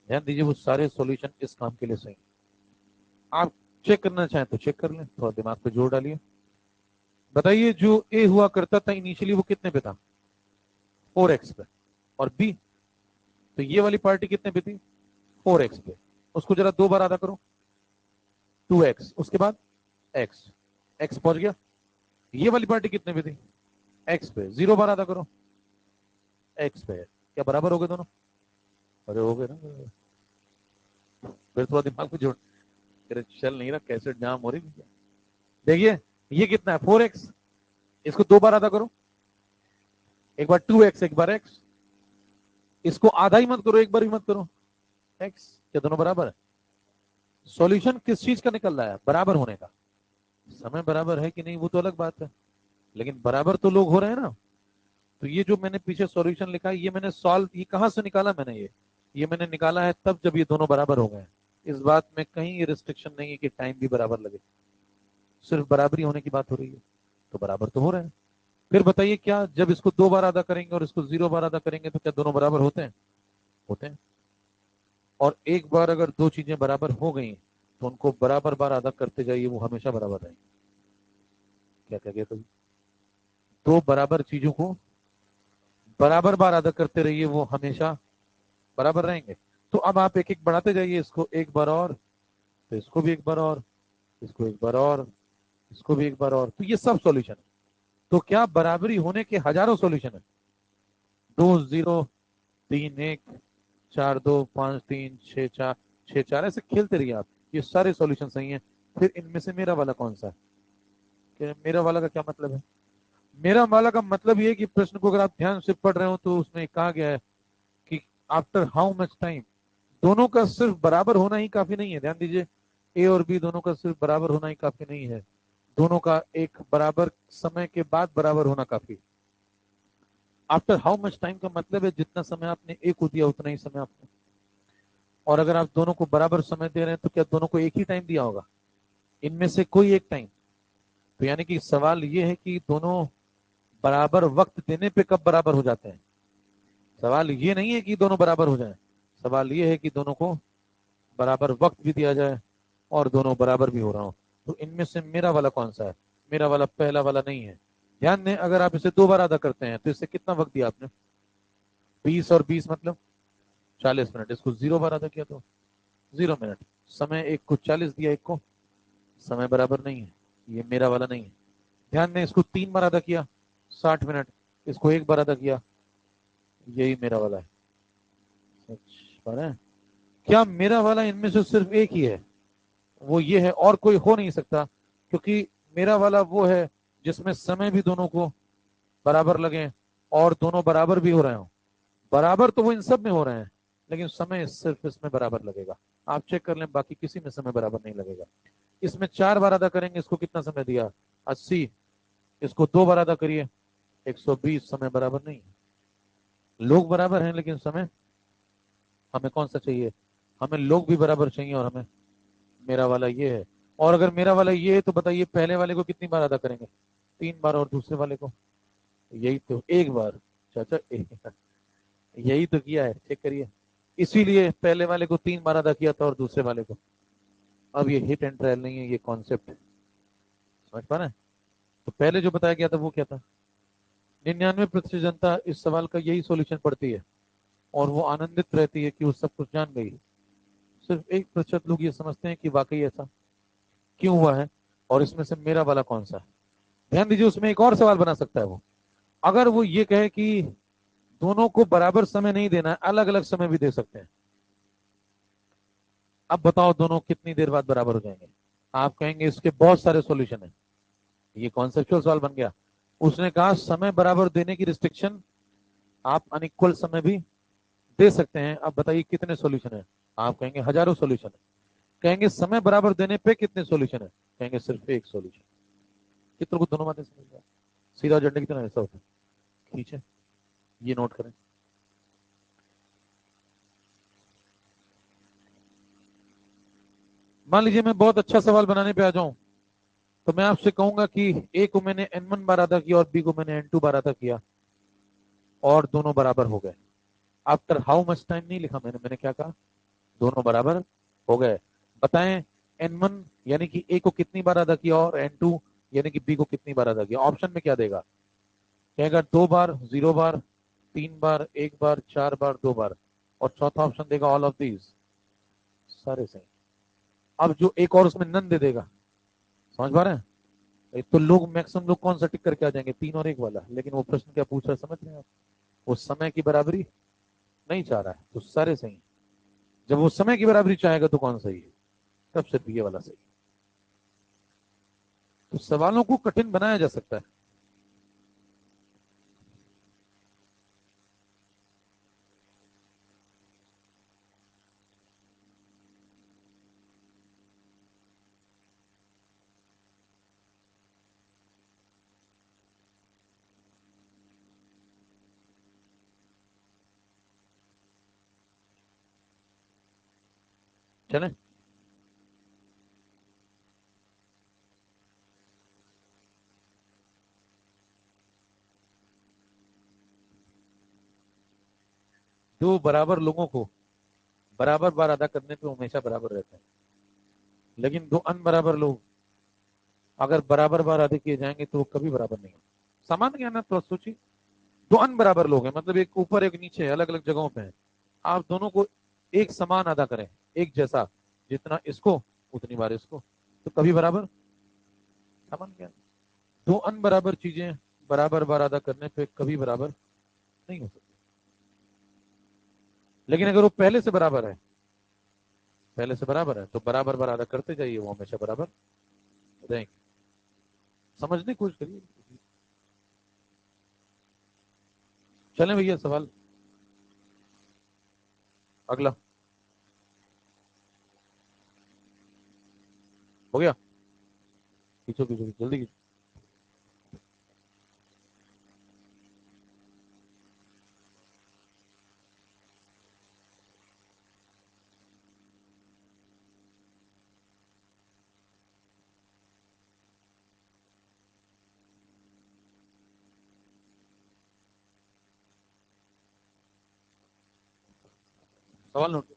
ध्यान दीजिए, वो सारे सॉल्यूशन इस काम के लिए सही है। आप चेक करना चाहें तो चेक कर लें, थोड़ा दिमाग पे जोर डालिए। बताइए जो ए हुआ करता था इनिशियली वो कितने पे था? 4x पे। और बी, तो ये वाली पार्टी कितने पे थी? 4x पे। उसको जरा 2 बार आधा करो, 2x, उसके बाद x, x पहुंच गया। ये वाली पार्टी कितने पे थी? x पे, 0 बार आधा करो, x पे। क्या बराबर हो गए दोनों? अरे हो गए ना। फिर थोड़ा दिमाग पे जोड़, तेरे चल नहीं रहा, कैसे जाम हो रही है। देखिए ये कितना है? 4x। इसको 2 बार आधा करो, एक बार 2x, एक बार x। इसको आधा ही मत करो, एक बार ही मत करो, x। क्या दोनों बराबर है? सॉल्यूशन किस चीज का निकल रहा है? बराबर होने का। समय बराबर है कि नहीं वो तो अलग बात है, लेकिन बराबर तो लोग हो रहे हैं ना। तो ये जो मैंने पीछे सॉल्यूशन लिखा है, ये मैंने सॉल्व, ये कहां से निकाला मैंने? ये मैंने निकाला है तब जब ये दोनों बराबर हो गए। इस बात में कहीं रिस्ट्रिक्शन नहीं है कि टाइम भी बराबर लगे, सिर्फ बराबरी होने की बात हो रही है, तो बराबर तो हो रहे हैं। फिर बताइए, क्या जब इसको 2 बार अदा करेंगे और इसको 0 बार अदा करेंगे तो क्या दोनों बराबर होते हैं? होते हैं। और एक बार अगर दो चीजें बराबर हो गई तो उनको बराबर बार अदा करते जाइए, वो हमेशा बराबर रहेंगे। क्या कह गया कभी? दो बराबर चीजों को बराबर बार अदा करते रहिए, वो हमेशा बराबर रहेंगे। तो अब आप एक एक बढ़ाते जाइए, इसको एक बार और, तो इसको भी एक बार और, इसको एक बार और, इसको भी एक बार और, तो ये सब सॉल्यूशन है। तो क्या बराबरी होने के हजारों सॉल्यूशन है? 2 0, 3 1, 4 2, 5 3, 6 4, 6 4, ऐसे खेलते रहिए आप। ये सारे सॉल्यूशन सही हैं। फिर इनमें से मेरा वाला कौन सा है? कि मेरा वाला का क्या मतलब है? मेरा वाला का मतलब ये है कि प्रश्न को अगर आप ध्यान से पढ़ रहे हो तो उसमें कहा गया है कि आफ्टर हाउ मच टाइम। दोनों का सिर्फ बराबर होना ही काफी नहीं है, ध्यान दीजिए। ए और बी दोनों का सिर्फ बराबर होना ही काफी नहीं है, दोनों का एक बराबर समय के बाद बराबर होना काफी। आफ्टर हाउ मच टाइम का मतलब है जितना समय आपने ए को दिया उतना ही समय आपने। और अगर आप दोनों को बराबर समय दे रहे हैं तो क्या दोनों को एक ही टाइम दिया होगा? इनमें से कोई एक टाइम। तो यानी कि सवाल ये है कि दोनों बराबर वक्त देने पे कब बराबर हो जाते हैं। सवाल ये नहीं है कि दोनों बराबर हो जाएं, सवाल ये है कि दोनों को बराबर वक्त भी दिया जाए और दोनों बराबर भी हो रहा हो। तो इनमें से मेरा वाला कौन सा है? मेरा वाला पहला वाला नहीं है। ध्यान दें, अगर आप इसे 2 बार अदा करते हैं तो इससे कितना वक्त दिया आपने? 20 और 20 मतलब 40 मिनट। इसको 0 बार अदा किया तो 0 मिनट। समय एक को 40 दिया, एक को, समय बराबर नहीं है, ये मेरा वाला नहीं है। ध्यान दें, इसको 3 बार अदा किया 60 मिनट, इसको एक बार अदा किया, यही मेरा वाला है। सच पर है। क्या मेरा वाला इनमें से सिर्फ एक ही है? वो ये है, और कोई हो नहीं सकता, क्योंकि मेरा वाला वो है जिसमें समय भी दोनों को बराबर लगे और दोनों बराबर भी हो रहे हो। बराबर तो वो इन सब में हो रहे हैं, लेकिन समय सिर्फ इसमें बराबर लगेगा। आप चेक कर लें, बाकी किसी में समय बराबर नहीं लगेगा। इसमें 4 बार अदा करेंगे, इसको कितना समय दिया? 80। इसको 2 बार अदा करिए, 120। समय बराबर नहीं है। लोग बराबर हैं लेकिन समय, हमें कौन सा चाहिए? हमें लोग भी बराबर चाहिए और हमें मेरा वाला ये है। और अगर मेरा वाला ये है तो बताइए पहले वाले को कितनी बार अदा करेंगे? 3 बार। और दूसरे वाले को? यही तो, एक बार। चाचा यही तो किया है, चेक करिए। इसीलिए पहले वाले को 3 बार अदा किया था और दूसरे वाले को। अब ये हिट एंड ट्रायल नहीं है, ये कॉन्सेप्ट। समझ पा रहे हैं? तो पहले जो बताया गया था वो क्या था? 99% जनता इस सवाल का यही सॉल्यूशन पढ़ती है और वो आनंदित रहती है कि वो सब कुछ जान गई। सिर्फ 1% लोग ये समझते हैं कि वाकई ऐसा क्यों हुआ है और इसमें से मेरा वाला कौन सा है। ध्यान दीजिए, उसमें एक और सवाल बना सकता है वो। अगर वो ये कहे कि दोनों को बराबर समय नहीं देना है, अलग अलग समय भी दे सकते हैं। अब बताओ दोनों कितनी देर बाद बराबर हो जाएंगे? आप कहेंगे इसके बहुत सारे सॉल्यूशन है, ये कॉन्सेप्चुअल सवाल बन गया। उसने कहा समय बराबर देने की रिस्ट्रिक्शन, आप अनइक्वल समय भी दे सकते हैं। अब बताइए कितने सॉल्यूशन है? आप कहेंगे हजारों सॉल्यूशन है। कहेंगे समय बराबर देने पे कितने सॉल्यूशन है? कहेंगे सिर्फ एक सॉल्यूशन। कितनों को दोनों बातें समझ में? सीधा झंडे की तरह ऐसा होता है। खींचे, ये नोट करें। मान लीजिए मैं बहुत अच्छा सवाल बनाने पे आ जाऊं, तो मैं आपसे कहूंगा कि ए को मैंने n1 बार अदा किया और बी को मैंने n2 बार अदा किया और दोनों बराबर हो गए। आफ्टर हाउ मच टाइम नहीं लिखा मैंने, मैंने क्या कहा? दोनों बराबर हो गए। बताएं N1 यानी कि A को कितनी बार अदा किया और N2 यानी कि B को कितनी बार अदा किया। ऑप्शन में क्या देगा, कहेगा 2 बार, 0 बार, 3 बार, 1 बार, 4 बार, 2 बार, और चौथा ऑप्शन देगा ऑल ऑफ दीज, सारे सही। अब जो एक और उसमें नन दे देगा, समझ पा रहे हैं। तो लोग मैक्सिमम लोग कौन सा टिक करके आ जाएंगे, 3 और 1 वाला। लेकिन वो प्रश्न क्या पूछ रहा है समझ रहे हैं आप, वो समय की बराबरी नहीं चाह रहा है, तो सारे सही। जब वो समय की बराबरी चाहेगा तो कौन सही है, तब सिर्फ ये वाला सही। तो सवालों को कठिन बनाया जा सकता है। चले, दो बराबर लोगों को बराबर बार अदा करने पे हमेशा बराबर रहते हैं, लेकिन दो अनबराबर लोग अगर बराबर बार अदा किए जाएंगे तो वो कभी बराबर नहीं होंगे। सामान्य ज्ञान है, तो सोचिए, दो अनबराबर लोग हैं, मतलब एक ऊपर एक नीचे अलग अलग जगहों पे हैं, आप दोनों को एक समान अदा करें, एक जैसा, जितना इसको उतनी बार इसको, तो कभी बराबर। सामान्य ज्ञान, दो अनबराबर चीजें बराबर बार अदा करने पे कभी बराबर नहीं हो सकती। लेकिन अगर वो पहले से बराबर है, पहले से बराबर है, तो बराबर बार अदा करते जाइए, वो हमेशा बराबर रहेंगे। समझने की कोशिश करिए। चलें भैया, सवाल अगला हो गया। खींचो खींचो जल्दी खींचो। सवाल नोट।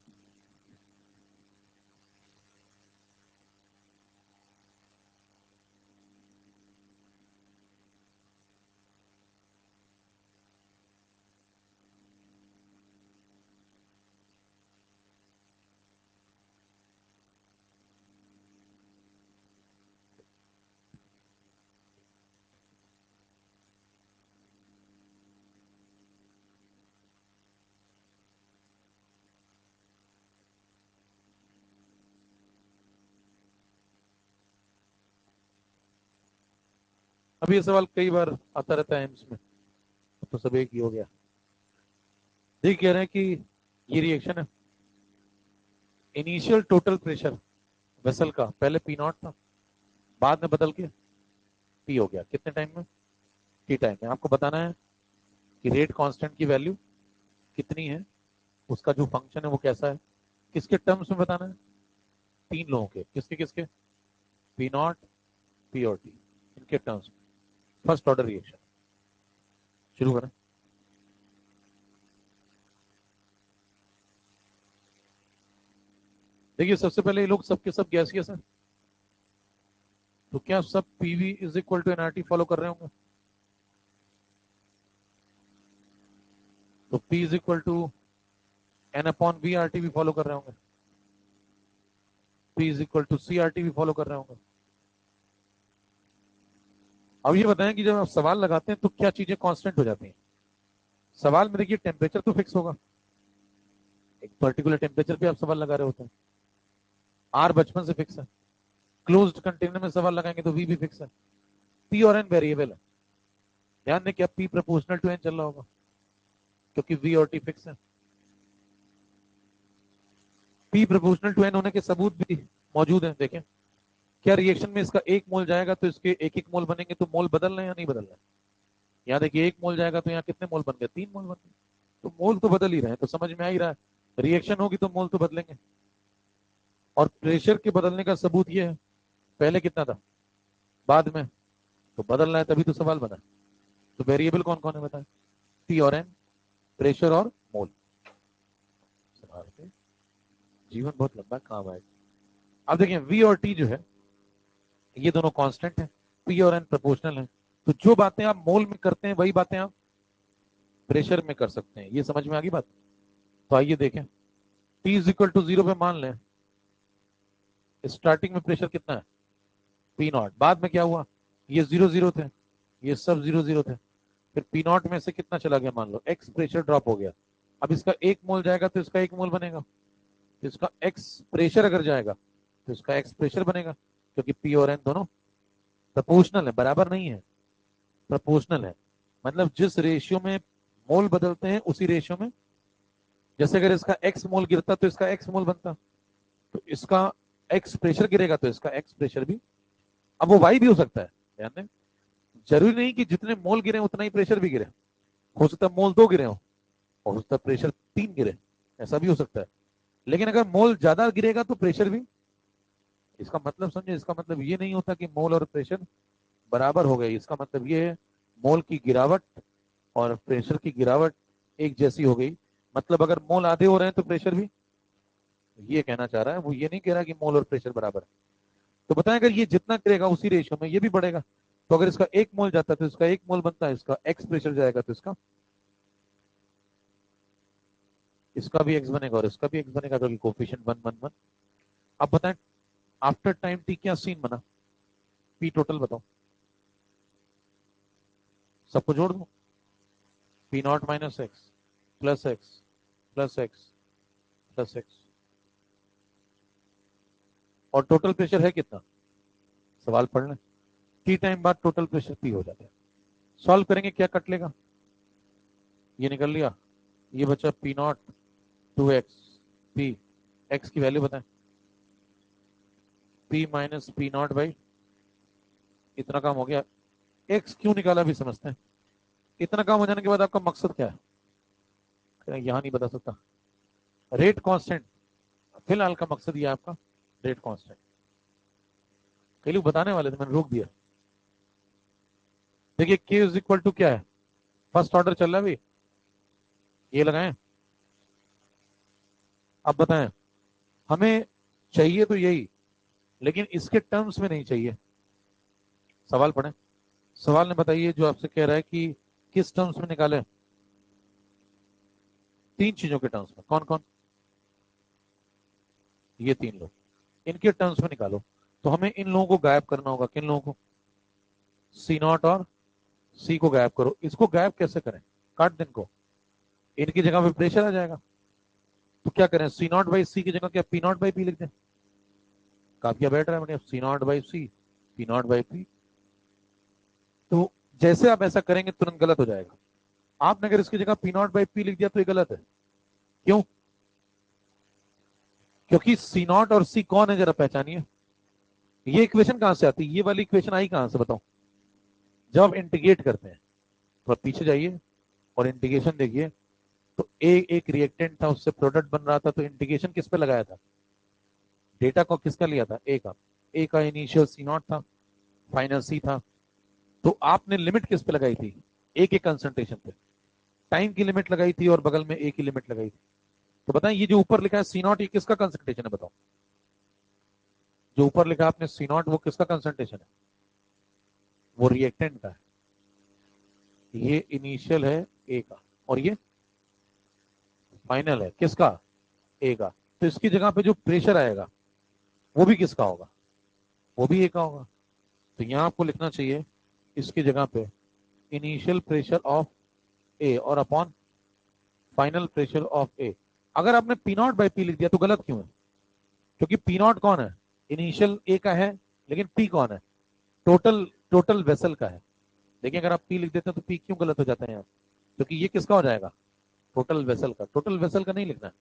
अब ये सवाल कई बार आता रहता है एम्स में, तो सब एक ही हो गया। ये कह रहे हैं कि ये रिएक्शन है, इनिशियल टोटल प्रेशर वेसल का पहले पी नॉट था, बाद में बदल के पी हो गया, कितने टाइम में, टी टाइम में। आपको बताना है कि रेट कांस्टेंट की वैल्यू कितनी है, उसका जो फंक्शन है वो कैसा है, किसके टर्म्स में बताना है, तीन लोगों के, किसके किसके, पी नॉट, पी और टी, इनके टर्म्स में। फर्स्ट ऑर्डर रिएक्शन शुरू करें। देखिए सबसे पहले ये लोग सबके सब गैसियस हैं, तो क्या सब PV is equal to NRT follow कर रहे होंगे, तो P is equal to N upon V R T भी फॉलो कर रहे होंगे, P is equal to C R T भी फॉलो कर रहे होंगे। अब ये बताएं कि जब आप सवाल लगाते हैं तो क्या चीजें कांस्टेंट हो जाती हैं। सवाल में देखिए टेम्परेचर तो फिक्स होगा, एक पर्टिकुलर टेम्परेचर पे आप सवाल लगा रहे होते हैं, आर बचपन से फिक्स है, क्लोज्ड कंटेनर में सवाल लगाएंगे तो वी भी फिक्स है, पी और एन वेरिएबल है। ध्यान दें कि अब पी प्रोपोर्शनल टू एन चल रहा होगा, क्योंकि वी और टी फिक्स है। पी प्रोपोर्शनल टू एन होने के सबूत भी मौजूद हैं, देखें। क्या रिएक्शन में इसका 1 मोल जाएगा तो इसके 1-1 मोल बनेंगे, तो मोल बदल रहे हैं या नहीं बदल रहे हैं। यहाँ देखिए 1 मोल जाएगा तो यहाँ कितने मोल बन गए, 3 मोल बन गए, तो मोल तो बदल ही रहे हैं, तो समझ में आ ही रहा है रिएक्शन होगी तो मोल तो बदलेंगे। और प्रेशर के बदलने का सबूत ये है, पहले कितना था, बाद में, तो बदल रहा है, तभी तो सवाल बना। तो वेरिएबल कौन कौन है बताएं, पी और एन, प्रेशर और मोल। सवाल पे जीवन बहुत लंबा काम आएगा। अब देखिए वी और टी जो है ये दोनों कांस्टेंट है, पी और एन प्रोपोर्शनल है। तो जो बातें आप मोल में करते हैं वही बातें आप प्रेशर में कर सकते हैं। ये समझ में आ गई बात? तो आइए देखें, टी इज इक्वल टू 0 पे मान लें स्टार्टिंग में प्रेशर कितना है, पी नॉट। बाद में क्या हुआ, ये 0 0 थे, ये सब 0 0 थे, फिर पी नॉट में से कितना चला गया, मान लो एक्स प्रेशर ड्रॉप हो गया। अब इसका 1 मोल जाएगा तो इसका 1 मोल बनेगा, तो इसका एक्स प्रेशर अगर जाएगा तो इसका एक्स प्रेशर बनेगा, क्योंकि पी और एन दोनों प्रपोर्शनल है, बराबर नहीं है, प्रपोर्शनल है। मतलब जिस रेशियो में मोल बदलते हैं उसी रेशियो में, जैसे अगर इसका एक्स मोल गिरता तो इसका एक्स मोल बनता, तो इसका एक्स प्रेशर गिरेगा तो इसका एक्स प्रेशर भी। अब वो वाई भी हो सकता है, ध्यान दें, जरूरी नहीं कि जितने मोल गिरे उतना ही प्रेशर भी गिरे। हो सकता है मोल 2 गिरे हो, और हो सकता है प्रेशर 3 गिरे, ऐसा भी हो सकता है। लेकिन अगर मोल ज्यादा गिरेगा तो प्रेशर भी, इसका मतलब समझे, इसका मतलब ये नहीं होता कि मोल और प्रेशर बराबर हो गए। इसका मतलब ये है मोल की गिरावट और प्रेशर की गिरावट एक जैसी हो गई। मतलब अगर मोल आधे हो रहे हैं तो प्रेशर भी, ये कहना चाह रहा है वो, ये नहीं कह रहा कि मोल और प्रेशर बराबर है। तो बताएं अगर ये जितना गिरेगा उसी रेशियो में ये भी बढ़ेगा, तो अगर इसका 1 मोल जाता है तो इसका 1 मोल बनता है, इसका एक्स प्रेशर जाएगा तो इसका भी एक्स बनेगा और इसका भी एक्स बनेगा, क्योंकि कोफिशिएंट 1 1 1। अब बताएं आफ्टर टाइम टी क्या सीन बना, पी टोटल बताओ, सबको जोड़ दो, P naught minus x plus x plus x plus x, और टोटल प्रेशर है कितना, सवाल पढ़ लें। टी टाइम बाद टोटल प्रेशर पी हो जाता है। सॉल्व करेंगे, क्या कट लेगा, ये निकल लिया, ये बचा P not 2x P, x की वैल्यू बताएं, P minus P naught by, इतना काम हो गया। एक्स क्यों निकाला भी समझते हैं। इतना काम हो जाने के बाद आपका मकसद क्या है, यहां नहीं बता सकता। रेट कांस्टेंट, फिलहाल का मकसद ये आपका रेट कांस्टेंट। कई लोग बताने वाले थे, मैंने रोक दिया। देखिए के इज इक्वल टू क्या है, फर्स्ट ऑर्डर चल रहा है भाई, ये लगाएं। अब बताएं, हमें चाहिए तो यही, लेकिन इसके टर्म्स में नहीं चाहिए। सवाल पढ़ें, सवाल ने बताइए जो आपसे कह रहा है कि किस टर्म्स में निकाले, 3 चीजों के टर्म्स में। कौन कौन, ये 3 लोग, इनके टर्म्स में निकालो। तो हमें इन लोगों को गायब करना होगा, किन लोगों को, सी नॉट और सी को गायब करो। इसको गायब कैसे करें, काट दिन को, इनकी जगह पे प्रेशर आ जाएगा। तो क्या करें, सी नॉट बाई सी की जगह क्या पी नॉट बाई पी लिख दें, काफिया बैठ रहा है, C naught by C P naught by P. तो जैसे आप ऐसा करेंगे तुरंत गलत हो जाएगा। आपने अगर इसकी जगह पी नॉट बाई पी लिख दिया तो ये गलत है। क्यों, क्योंकि सी नॉट और सी कौन है जरा पहचानिए। ये इक्वेशन कहां से आती है, ये वाली इक्वेशन आई कहां से बताओ, जब आप इंटीग्रेट करते हैं। तो आप पीछे जाइए और इंटीग्रेशन देखिए, तो एक रिएक्टेंट था, उससे प्रोडक्ट बन रहा था, तो इंटीग्रेशन किस पे लगाया था, डेटा को किसका लिया था, ए का इनिशियल सी नॉट था, फाइनल सी था। तो आपने लिमिट किस पे लगाई थी, ए के कंसंट्रेशन पे, टाइम की लिमिट लगाई थी और बगल में ए की लिमिट लगाई थी। तो बताएं ये जो ऊपर लिखा है सी नॉट, ये किसका कंसंट्रेशन है बताओ, जो ऊपर लिखा है आपने सी नॉट, वो किसका कंसंट्रेशन है, वो रिएक्टेंट का है। ये इनिशियल है ए का, और ये फाइनल है किसका, ए का। तो इसकी जगह पे जो प्रेशर आएगा वो भी किसका होगा, वो भी ए का होगा। तो यहां आपको लिखना चाहिए इसकी जगह पे इनिशियल प्रेशर ऑफ ए और अपॉन फाइनल प्रेशर ऑफ ए। अगर आपने पी नॉट बाई पी लिख दिया तो गलत क्यों है, क्योंकि पी नॉट कौन है, इनिशियल ए का है, लेकिन पी कौन है, टोटल टोटल वेसल का है। देखिए अगर आप पी लिख देते हैं तो पी क्यों गलत हो जाता है यहाँ, क्योंकि ये किसका हो जाएगा, टोटल वेसल का। टोटल वेसल का नहीं लिखना है,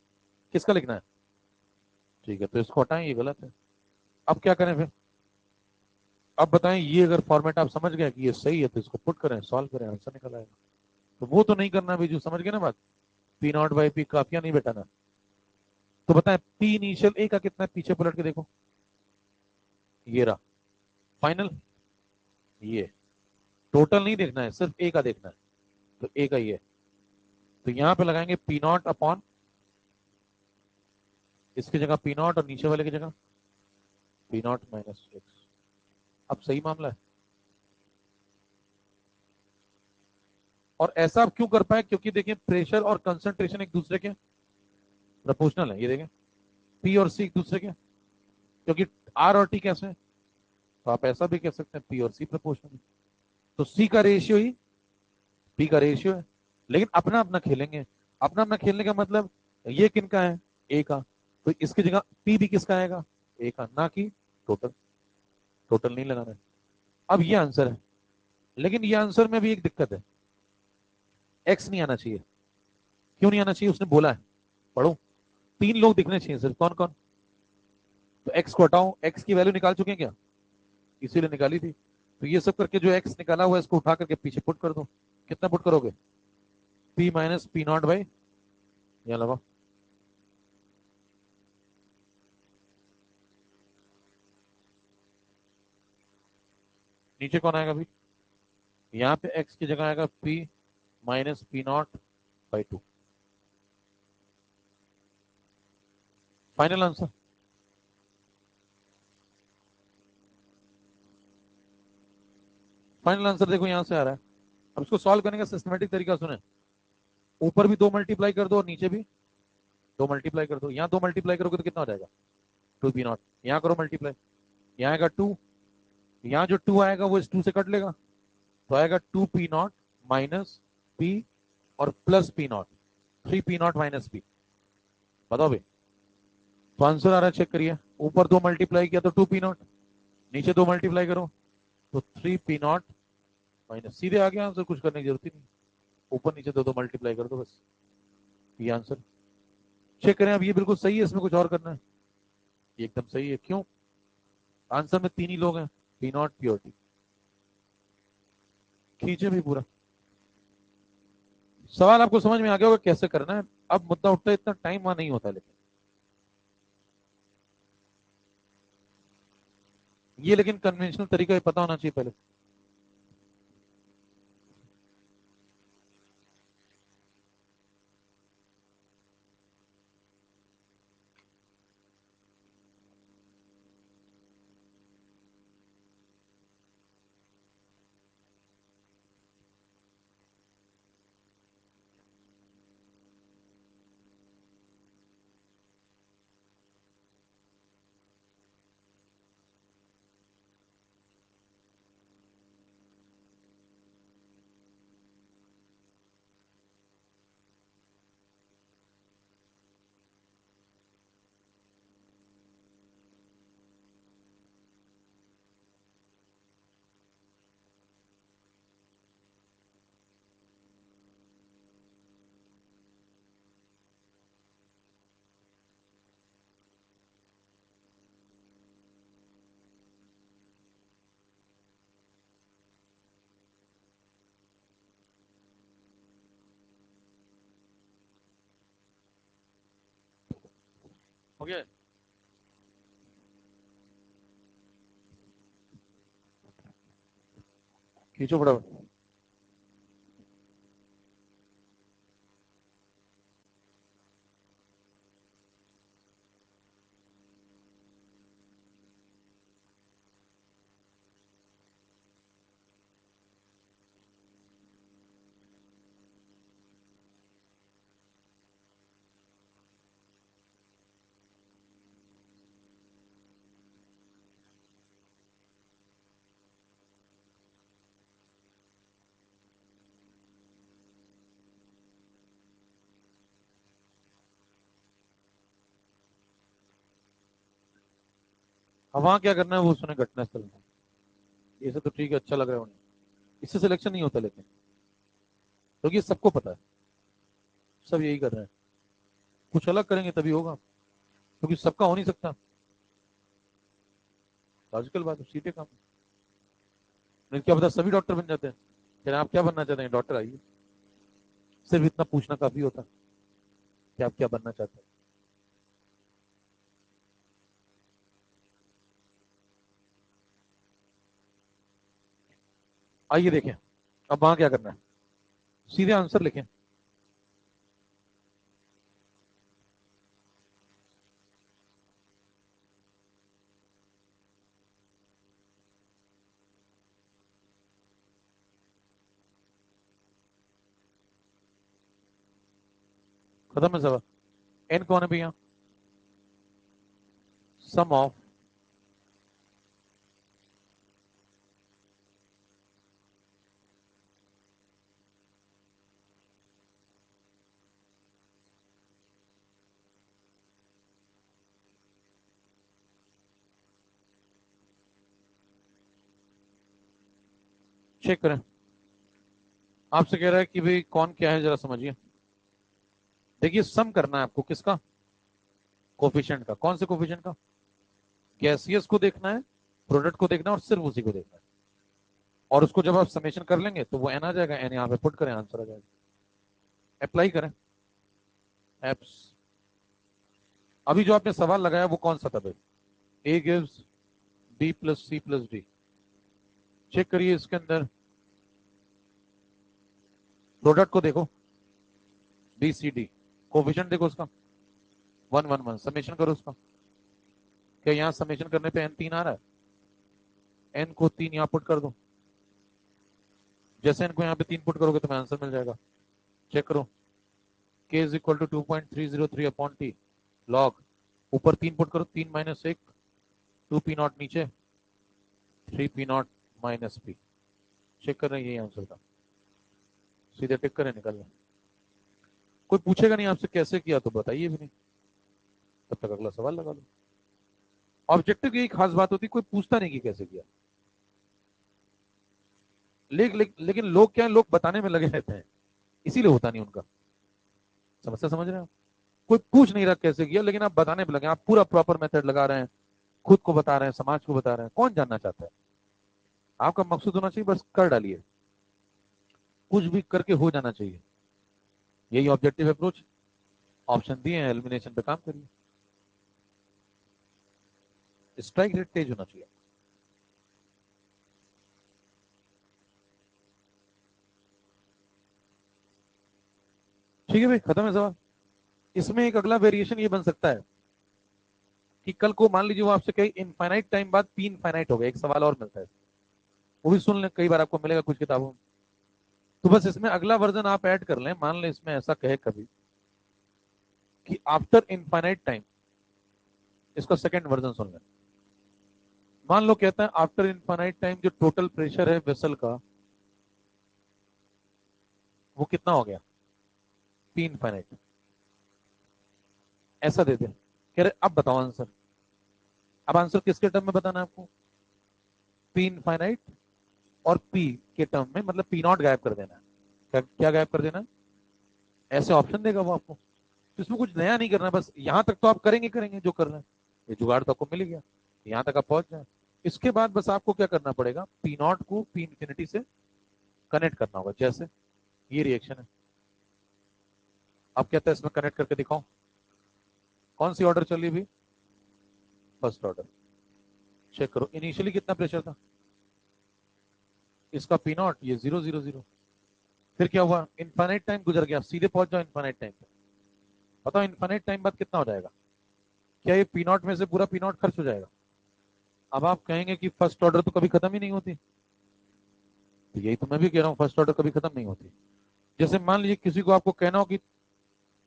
किसका लिखना है, ठीक है, तो इसको हटाएं, ये गलत है। अब क्या करें फिर, अब बताएं, ये अगर फॉर्मेट आप समझ गए कि ये सही है तो इसको पुट करें, सॉल्व करें, आंसर निकल आएगा। तो वो तो नहीं करना भी, जो समझ गए ना बात, पी नॉट बाई पी काफिया नहीं बेटा ना। तो बताएं पी इनिशियल ए का कितना है, पीछे पलट के देखो, ये रहा फाइनल, ये टोटल नहीं देखना है, सिर्फ ए का देखना है, तो ए का ये। तो यहां पे लगाएंगे पी नॉट अपॉन, इसकी जगह पी नॉट और नीचे वाले की जगह पी नॉट माइनस एक्स। अब सही मामला है। और ऐसा आप क्यों कर पाए? क्योंकि देखिए प्रेशर और कंसंट्रेशन एक दूसरे के प्रोपोर्शनल है। ये देखें, पी और सी एक दूसरे के, क्योंकि आर और टी कैसे हैं, तो आप ऐसा भी कह सकते हैं पी और सी प्रोपोर्शनल है। तो सी का रेशियो ही पी का रेशियो है। लेकिन अपना अपना खेलेंगे। अपना अपना खेलने का मतलब ये किनका है? ए का। तो इसकी जगह पी भी किसका आएगा? ए का, ना कि टोटल। टोटल नहीं लगाना है। अब ये आंसर है। लेकिन ये आंसर में भी एक दिक्कत है, एक्स नहीं आना चाहिए। क्यों नहीं आना चाहिए? उसने बोला है, पढ़ो। 3 लोग दिखने चाहिए सिर्फ। कौन कौन? तो एक्स को हटाओ, एक्स की वैल्यू निकाल चुके हैं क्या? इसीलिए निकाली थी। तो ये सब करके जो एक्स निकाला हुआ है इसको उठा करके पीछे पुट कर दो। कितना पुट करोगे? P minus P naught by, यहाँ लगा, नीचे कौन आएगा अभी? यहाँ पे एक्स की जगह आएगा P minus P naught by 2। Final answer. Final answer देखो यहां से आ रहा है। अब इसको सॉल्व करने का सिस्टमेटिक तरीका सुने। ऊपर भी 2 मल्टीप्लाई कर दो और नीचे भी 2 मल्टीप्लाई कर दो। यहाँ 2 मल्टीप्लाई करोगे तो कितना हो जाएगा? 2 पी नॉट। यहाँ करो मल्टीप्लाई, यहाँ आएगा 2। यहाँ जो 2 आएगा वो इस 2 से कट लेगा, तो आएगा 2 पी नॉट माइनस पी और plus P not, 3 P naught minus P. बताओ भाई। तो आंसर आ रहा है, चेक करिए। ऊपर 2 मल्टीप्लाई किया तो 2 पी नॉट, नीचे 2 मल्टीप्लाई करो तो 3 पी नॉट माइनस। सीधे आ गया आंसर, कुछ करने की जरूरत ही नहीं। ऊपर नीचे 2 मल्टीप्लाई कर दो बस, ये आंसर। चेक करें अब ये बिल्कुल सही है, इसमें कुछ और करना है? ये एकदम सही है। क्यों? आंसर में 3 ही लोग हैं, पी नॉट पी और टी। खींचे भी पूरा। सवाल आपको समझ में आ गया होगा कैसे करना है। अब मुद्दा उठता है, इतना टाइम वहां नहीं होता, लेकिन ये लेकिन कन्वेंशनल तरीका ये पता होना चाहिए पहले। हो गया? खींचो फटाफट। अब वहां क्या करना है वो सुने, घटना स्थल में। ये सब तो ठीक है, अच्छा लग रहा है उन्हें। इससे सिलेक्शन नहीं होता लेकिन, क्योंकि ये सबको पता है, सब यही कर रहे हैं। कुछ अलग करेंगे तभी होगा, क्योंकि सबका हो नहीं सकता। लॉजिकल बात है, सीधे काम। नहीं क्या पता सभी डॉक्टर बन जाते हैं। फिर आप क्या बनना चाहते हैं? डॉक्टर आइए। सिर्फ इतना पूछना काफी होता कि आप क्या बनना चाहते हैं। आइए देखें, अब वहां क्या करना है, सीधे आंसर लिखें। खत्म है सवाल। एन कौन है भैया? सम ऑफ चेक करें। आपसे कह रहा है कि भाई कौन क्या है, जरा समझिए। देखिए सम करना है आपको, किसका? कोफिशिएंट का। कौन से कोफिशिएंट का? गैसियस को देखना है, प्रोडक्ट को देखना है, और सिर्फ उसी को देखना है। और उसको जब आप समेशन कर लेंगे तो वो एन आ जाएगा। एन यहाँ पे पुट करें, आंसर आ जाएगा। अप्लाई करें एप्स। अभी जो आपने सवाल लगाया वो कौन सा था भाई? A gives B plus C plus D. Check करिए इसके अंदर प्रोडक्ट को देखो, बी सी डी। कोफिशिएंट देखो उसका 1 1 1। समेशन करो उसका। क्या यहाँ समेशन करने पे एन 3 आ रहा है? एन को 3 यहाँ पुट कर दो। जैसे इनको यहाँ पे 3 पुट करोगे तुम्हें आंसर मिल जाएगा। चेक करो। k is equal to 2.303 upon t log. ऊपर 3 पुट करो, 3 माइनस 1, 2 पी नॉट नीचे, 3 P naught minus P. Check कर रहे हैं, यही आंसर था। सीधे टिक करें, निकल रहे। कोई पूछेगा नहीं आपसे कैसे किया तो बताइए भी नहीं, तब तक अगला सवाल लगा लो। ऑब्जेक्टिव की खास बात होती, कोई पूछता नहीं कि कैसे किया। लेकिन लोग क्या है, लोग बताने में लगे रहते हैं, इसीलिए होता नहीं उनका। समस्या समझ रहे हैं आप? कोई पूछ नहीं रहा कैसे किया, लेकिन आप बताने में लगे। आप पूरा प्रॉपर मेथड लगा रहे हैं, खुद को बता रहे हैं, समाज को बता रहे हैं। कौन जानना चाहता है? आपका मकसद होना चाहिए बस कर डालिए, कुछ भी करके हो जाना चाहिए। यही ऑब्जेक्टिव अप्रोच। ऑप्शन दिए हैं, एलिमिनेशन पे काम करिए। स्ट्राइक रेट तेज होना चाहिए। ठीक है भाई, खत्म है सवाल। इसमें एक अगला वेरिएशन ये बन सकता है कि कल को मान लीजिए वो आपसे कहे इनफाइनाइट टाइम बाद पी इनफाइनाइट हो गया, एक सवाल और मिलता है। वो भी सुन लें, कई बार आपको मिलेगा कुछ किताबों में। तो बस इसमें अगला वर्जन आप ऐड कर लें। मान लें इसमें ऐसा कहे कभी कि आफ्टर इनफाइनाइट टाइम, इसका सेकंड वर्जन सुन लें। मान लो कहता है आफ्टर इनफाइनाइट टाइम जो टोटल प्रेशर है वेसल का, वो कितना हो गया? P infinite. ऐसा दे दे, कह रहे अब बताओ आंसर। अब आंसर किसके टर्म में बताना है आपको? पी इनफाइनाइट और पी के टर्म में, मतलब पी नॉट गायब कर देना है। क्या क्या गायब कर देना है? ऐसे ऑप्शन देगा वो आपको। तो इसमें कुछ नया नहीं करना है, बस यहां तक तो आप करेंगे करेंगे जो कर रहे हैं। ये जुगाड़ तो आपको मिल गया, यहां तक आप पहुंच जाए। इसके बाद बस आपको क्या करना पड़ेगा, पी नॉट को पी इंफिनिटी से कनेक्ट करना होगा। जैसे ये रिएक्शन है, अब कहता है इसमें कनेक्ट करके दिखाओ। कौन सी ऑर्डर चली भी? First order. चेक करो इनिशियली कितना प्रेशर था इसका, पी नॉट, ये 0 0 0। फिर क्या हुआ? इनफाइनाइट टाइम गुजर गया, सीधे पहुंच जाओ इनफाइनाइट टाइम पे। बताओ इनफाइनाइट टाइम बाद कितना हो जाएगा? क्या ये पी नॉट में से पूरा पी नॉट खर्च हो जाएगा? अब आप कहेंगे कि फर्स्ट ऑर्डर तो कभी खत्म ही नहीं होती। तो यही तो मैं भी कह रहा हूँ, फर्स्ट ऑर्डर कभी खत्म नहीं होती। जैसे मान लीजिए किसी को आपको कहना हो कि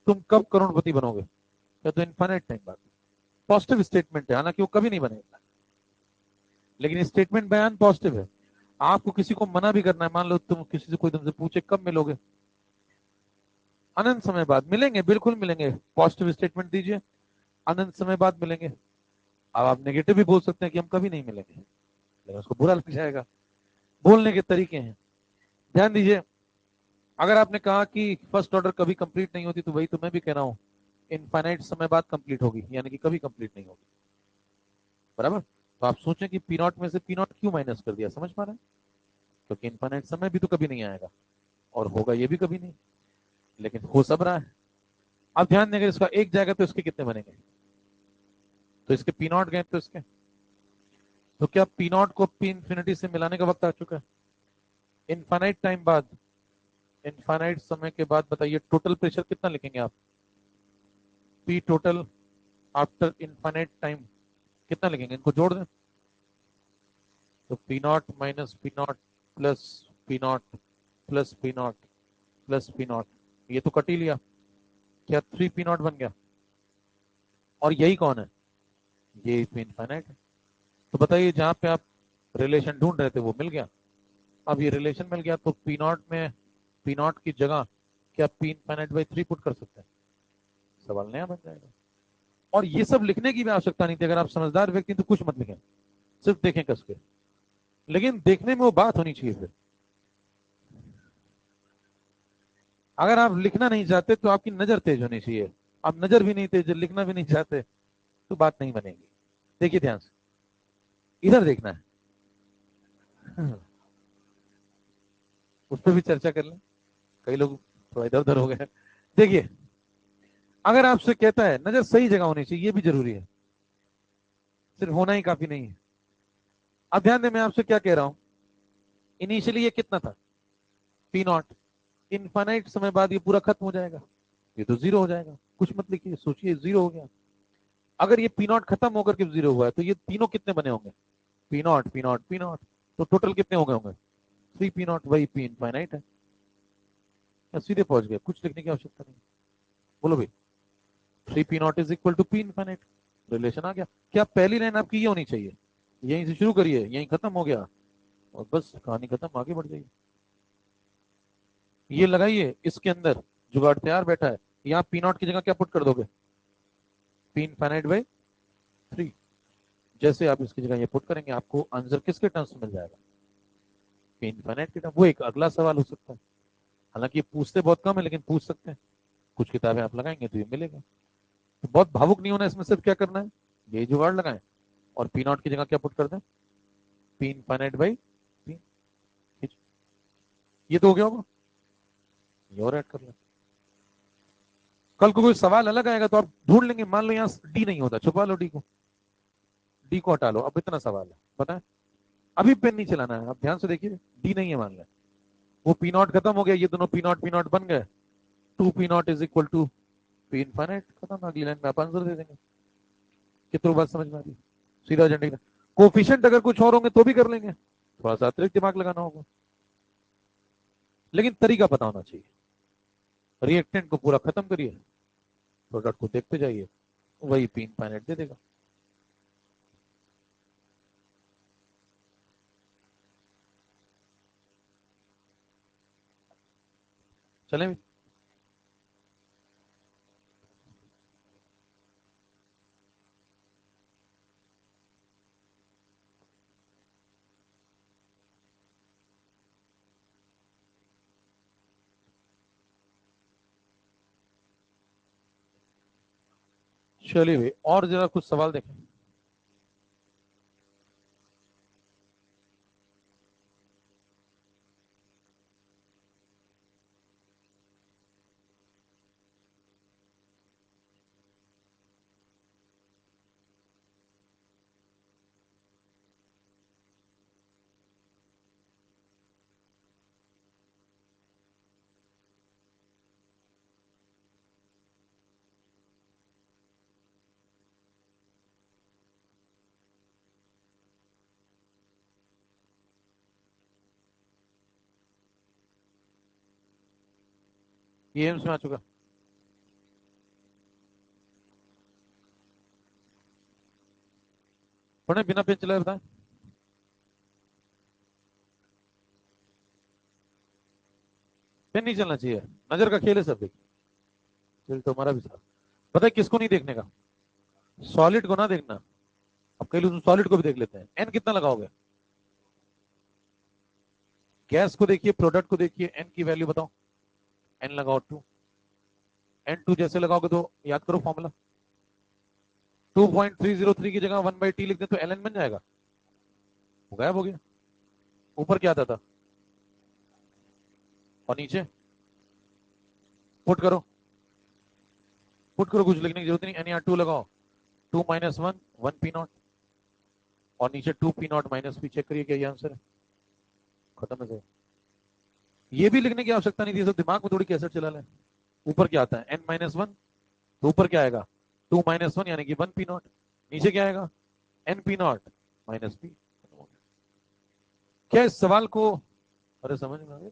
तुम कब करोड़पति बनोगे, या तो इनफाइनाइट टाइम बाद। पॉजिटिव स्टेटमेंट है, हालांकि वो कभी नहीं बनेगा, लेकिन स्टेटमेंट बयान पॉजिटिव है। आपको किसी को मना भी करना है, मान लो तुम किसी से, कोई तुमसे पूछे कब मिलोगे, अनंत समय बाद मिलेंगे, बिल्कुल मिलेंगे। पॉजिटिव स्टेटमेंट दीजिए, अनंत समय बाद मिलेंगे। अब आप नेगेटिव भी बोल सकते हैं कि हम कभी नहीं मिलेंगे, लेकिन उसको बुरा लग जाएगा। बोलने के तरीके हैं। ध्यान दीजिए, अगर आपने कहा कि फर्स्ट ऑर्डर कभी कंप्लीट नहीं होती, तो वही तो मैं भी कह रहा हूं, इनफाइनाइट समय बाद कंप्लीट होगी, यानी कि कभी कंप्लीट नहीं होगी। बराबर? तो आप सोचें कि पी नॉट में से पी नॉट क्यों माइनस कर दिया, समझ पा रहे हैं? क्योंकि इनफाइनाइट समय भी तो कभी नहीं आएगा, और होगा ये भी कभी नहीं, लेकिन हो सब रहा है। अब ध्यान देंगे, इसका एक जाएगा तो इसके कितने बनेंगे? तो इसके पी नॉट गए तो इसके, तो क्या पी नॉट को पी इंफिनिटी से मिलाने का वक्त आ चुका है? इनफाइनाइट टाइम बाद, इनफाइनाइट समय के बाद बताइए टोटल प्रेशर कितना लिखेंगे आप? P total after infinite time कितना लिखेंगे? इनको जोड़ दें तो P naught minus P not plus P not plus P not plus P not, ये तो कट ही लिया। क्या 3p0 बन गया? और यही कौन है? ये इनफाइनाइट है। तो बताइए जहां पे आप रिलेशन ढूंढ रहे थे वो मिल गया। अब ये रिलेशन मिल गया तो पी नॉट की जगह क्या पी इनफाइनाइट बाई 3 पुट कर सकते हैं? सवाल नया बन जाएगा। और ये सब लिखने की भी आवश्यकता नहीं थी। अगर आप समझदार व्यक्ति तो कुछ मत लिखें, सिर्फ देखें कस के। लेकिन देखने में वो बात होनी चाहिए। फिर अगर आप लिखना नहीं चाहते तो आपकी नजर तेज होनी चाहिए। आप नजर भी नहीं तेज, लिखना भी नहीं चाहते, तो बात नहीं बनेगी। देखिए ध्यान से, इधर देखना है। उस पर भी चर्चा कर लें, कई लोग थोड़ा इधर उधर हो गए। देखिए, अगर आपसे कहता है नजर सही जगह होनी चाहिए, ये भी जरूरी है, सिर्फ होना ही काफी नहीं है। अब ध्यान दें, मैं आपसे क्या कह रहा हूं। इनिशियली ये कितना था? P not. इनफाइनाइट समय बाद ये पूरा खत्म हो जाएगा, ये तो जीरो हो जाएगा। कुछ मत लिखिए, सोचिए जीरो हो गया। अगर ये पी नॉट खत्म होकर के जीरो हुआ है तो ये तीनों कितने बने होंगे? P not, P not, P not. तो टोटल कितने हो गए होंगे? 3p0 वही पी इनफाइनाइट है। या सीधे पहुंच गए, कुछ लिखने की आवश्यकता नहीं। बोलो भाई, 3p0 is equal to P infinite. Relation आ गया। क्या पहली लाइन आपकी ये होनी चाहिए? यहीं से शुरू करिए, यहीं खत्म हो गया और बस कहानी खत्म, आगे बढ़ जाइए। ये लगाइए इसके अंदर, जुगाड़ तैयार बैठा है। यहाँ पी नॉट की जगह क्या पुट कर दोगे? P infinite by 3। जैसे आप इसकी जगह ये पुट करेंगे, आपको आंसर किसके टर्म्स में मिल जाएगा? पी इनफाइनाइट के टर्म। वो एक अगला सवाल हो सकता है। हालांकि ये पूछते बहुत कम है, लेकिन पूछ सकते हैं। कुछ किताबें आप लगाएंगे तो ये मिलेगा। तो बहुत भावुक नहीं होना, इसमें सिर्फ क्या करना है, ये जुगाड़ लगाएं और पी नॉट की जगह क्या पुट कर दें? P infinite by 3। ये तो हो गया होगा। ये और ऐड कर लें। कल को कोई सवाल अलग आएगा तो आप ढूंढ लेंगे। मान लो यहाँ डी नहीं होता, छुपा लो डी को, डी को हटा लो। अब इतना सवाल है, बताएं। अभी पेन नहीं चलाना है, आप ध्यान से देखिए। डी नहीं है मान लें, वो पी नॉट खत्म हो गया, ये दोनों पी नॉट बन गए। 2p0 is equal to P infinite. खत्म, अगली लाइन में आप आंसर दे देंगे। कितनी बात समझ में आ रही? सीधा एजेंडा। कोफिशिएंट अगर कुछ और होंगे तो भी कर लेंगे, थोड़ा सा अतिरिक्त दिमाग लगाना होगा, लेकिन तरीका पता होना चाहिए। रिएक्टेंट को पूरा खत्म करिए, प्रोडक्ट को देखते जाइए, वही पी इनफाइनाइट दे देगा। चले भी। चलिए भाई, और जरा कुछ सवाल देखें। ये एम्स में आ चुका। पढ़े बिना पेन चलाए, बताएं। पेन नहीं चलना चाहिए, नजर का खेल है सब। देखिए, चल तो हमारा भी साथ। पता है किसको नहीं देखने का? सॉलिड को ना देखना। अब कई लोग सॉलिड को भी देख लेते हैं। एन कितना लगाओगे? गैस को देखिए, प्रोडक्ट को देखिए, एन की वैल्यू बताओ। एन लगाओ 2। N2 जैसे लगाओगे तो याद करो फॉर्मूला। 2.303 की जगह 1/t लिख दे तो ln बन जाएगा। वो गायब हो गया। ऊपर क्या आता था? और नीचे पुट करो। पुट करो, कुछ लिखने की जरूरत नहीं। NR2 लगाओ। 2 माइनस 1, 1p0। और नीचे 2p0 माइनस p। चेक करिए क्या ये आंसर है। खत्म है। ये भी लिखने की आवश्यकता नहीं थी, सब दिमाग में थोड़ी कैसे चला लें। ऊपर क्या आता है? n-1। तो ऊपर क्या आएगा? 2-1 यानी कि 1p0। नीचे क्या आएगा? np0 minus p। क्या इस सवाल को, अरे समझ में आ गया?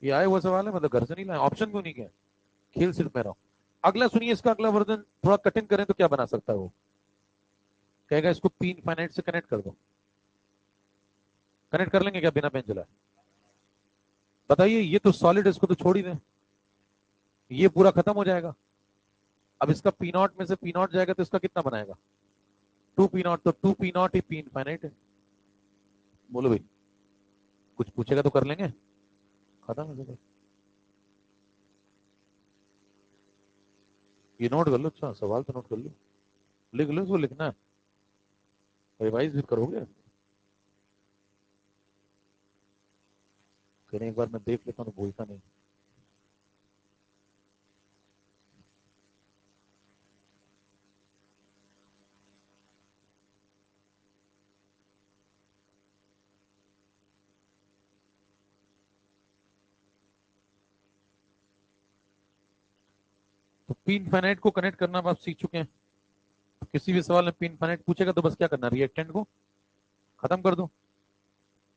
ये आए हुआ सवाल है, मतलब घर से नहीं लाए। ऑप्शन क्यों नहीं किया? खेल सिर्फ मेरा। अगला सुनिए, इसका अगला वर्जन थोड़ा कठिन करें तो क्या बना सकता है वो? कहेगा इसको पी इनफाइनाइट से कनेक्ट कर दो। कनेक्ट कर लेंगे क्या बिना पेन चलाए? बताइए, ये तो सॉलिड, इसको तो छोड़ ही दें, ये पूरा खत्म हो जाएगा। अब इसका पी नॉट में से पी नॉट जाएगा तो इसका कितना बनाएगा? 2p0, तो 2p0 ही पी इनफाइनाइट है। बोलो भाई, कुछ पूछेगा तो कर लेंगे, खत्म हो जाएगा। ये नोट कर लो, अच्छा सवाल तो नोट कर लो, लिख लो, इसको लिखना है, रिवाइज भी करोगे। फिर एक बार मैं देख लेता हूँ तो भूलता नहीं। तो पी इनफाइनाइट को कनेक्ट करना अब आप सीख चुके हैं। तो किसी भी सवाल में पी इनफाइनाइट पूछेगा तो बस क्या करना, रिएक्टेंट को खत्म कर दो।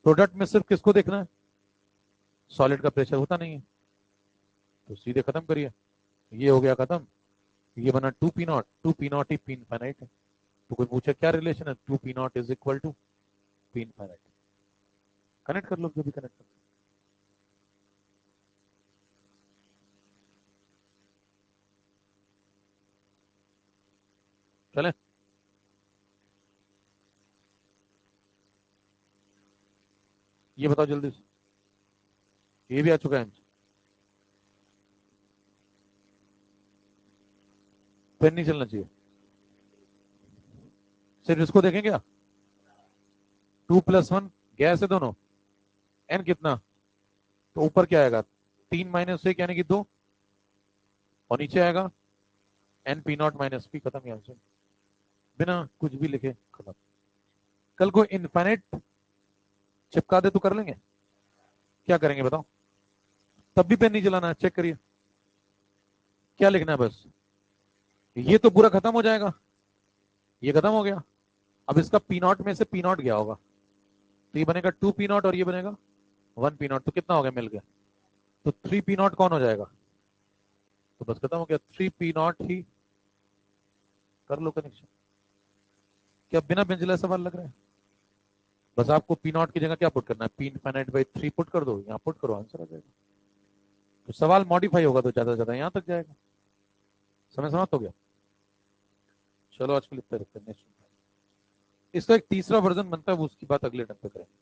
प्रोडक्ट में सिर्फ किसको देखना है? सॉलिड का प्रेशर होता नहीं है, तो सीधे खत्म करिए। ये हो गया खत्म, ये बना 2p0, 2p0 ही पी इनफाइनाइट है। तो कोई पूछे क्या रिलेशन है, 2p0 is equal to P infinite. Connect कर लो जो भी कनेक्ट कर। चले, ये बताओ जल्दी से, ये भी आ चुका है। पेन नहीं चलना चाहिए, सिर्फ इसको देखें क्या? 2+1 गैस है दोनों, एन कितना? तो ऊपर क्या आएगा, 3 - 1 यानी कि 2, और नीचे आएगा NP0 - P, खत्म यहाँ से, बिना कुछ भी लिखे खत्म। कल को इनफाइनाइट चिपका दे तो कर लेंगे, क्या करेंगे बताओ? तब भी पेन नहीं चलाना है, चेक करिए क्या लिखना है बस। ये तो पूरा खत्म हो जाएगा, ये खत्म हो गया। अब इसका P0 में से P0 गया होगा, तो ये बनेगा 2p0 और ये बनेगा 1p0, तो कितना हो गया मिल गया? तो 3p0 कौन हो जाएगा? तो बस खत्म हो गया, 3p0 ही। कर लो कनेक्शन। क्या बिना पेंसिल सवाल लग रहा है? बस आपको P0 की जगह क्या पुट करना है, P∞/3 पुट कर दो, यहाँ पुट करो, आंसर आ जाएगा। तो सवाल मॉडिफाई होगा तो ज्यादा से ज्यादा यहाँ तक जाएगा। समय समाप्त हो गया। चलो आज के लिए इतना रखते हैं, नेक्स्ट इसका एक तीसरा वर्जन बनता है, वो उसकी बात अगले टाइम पे करेंगे।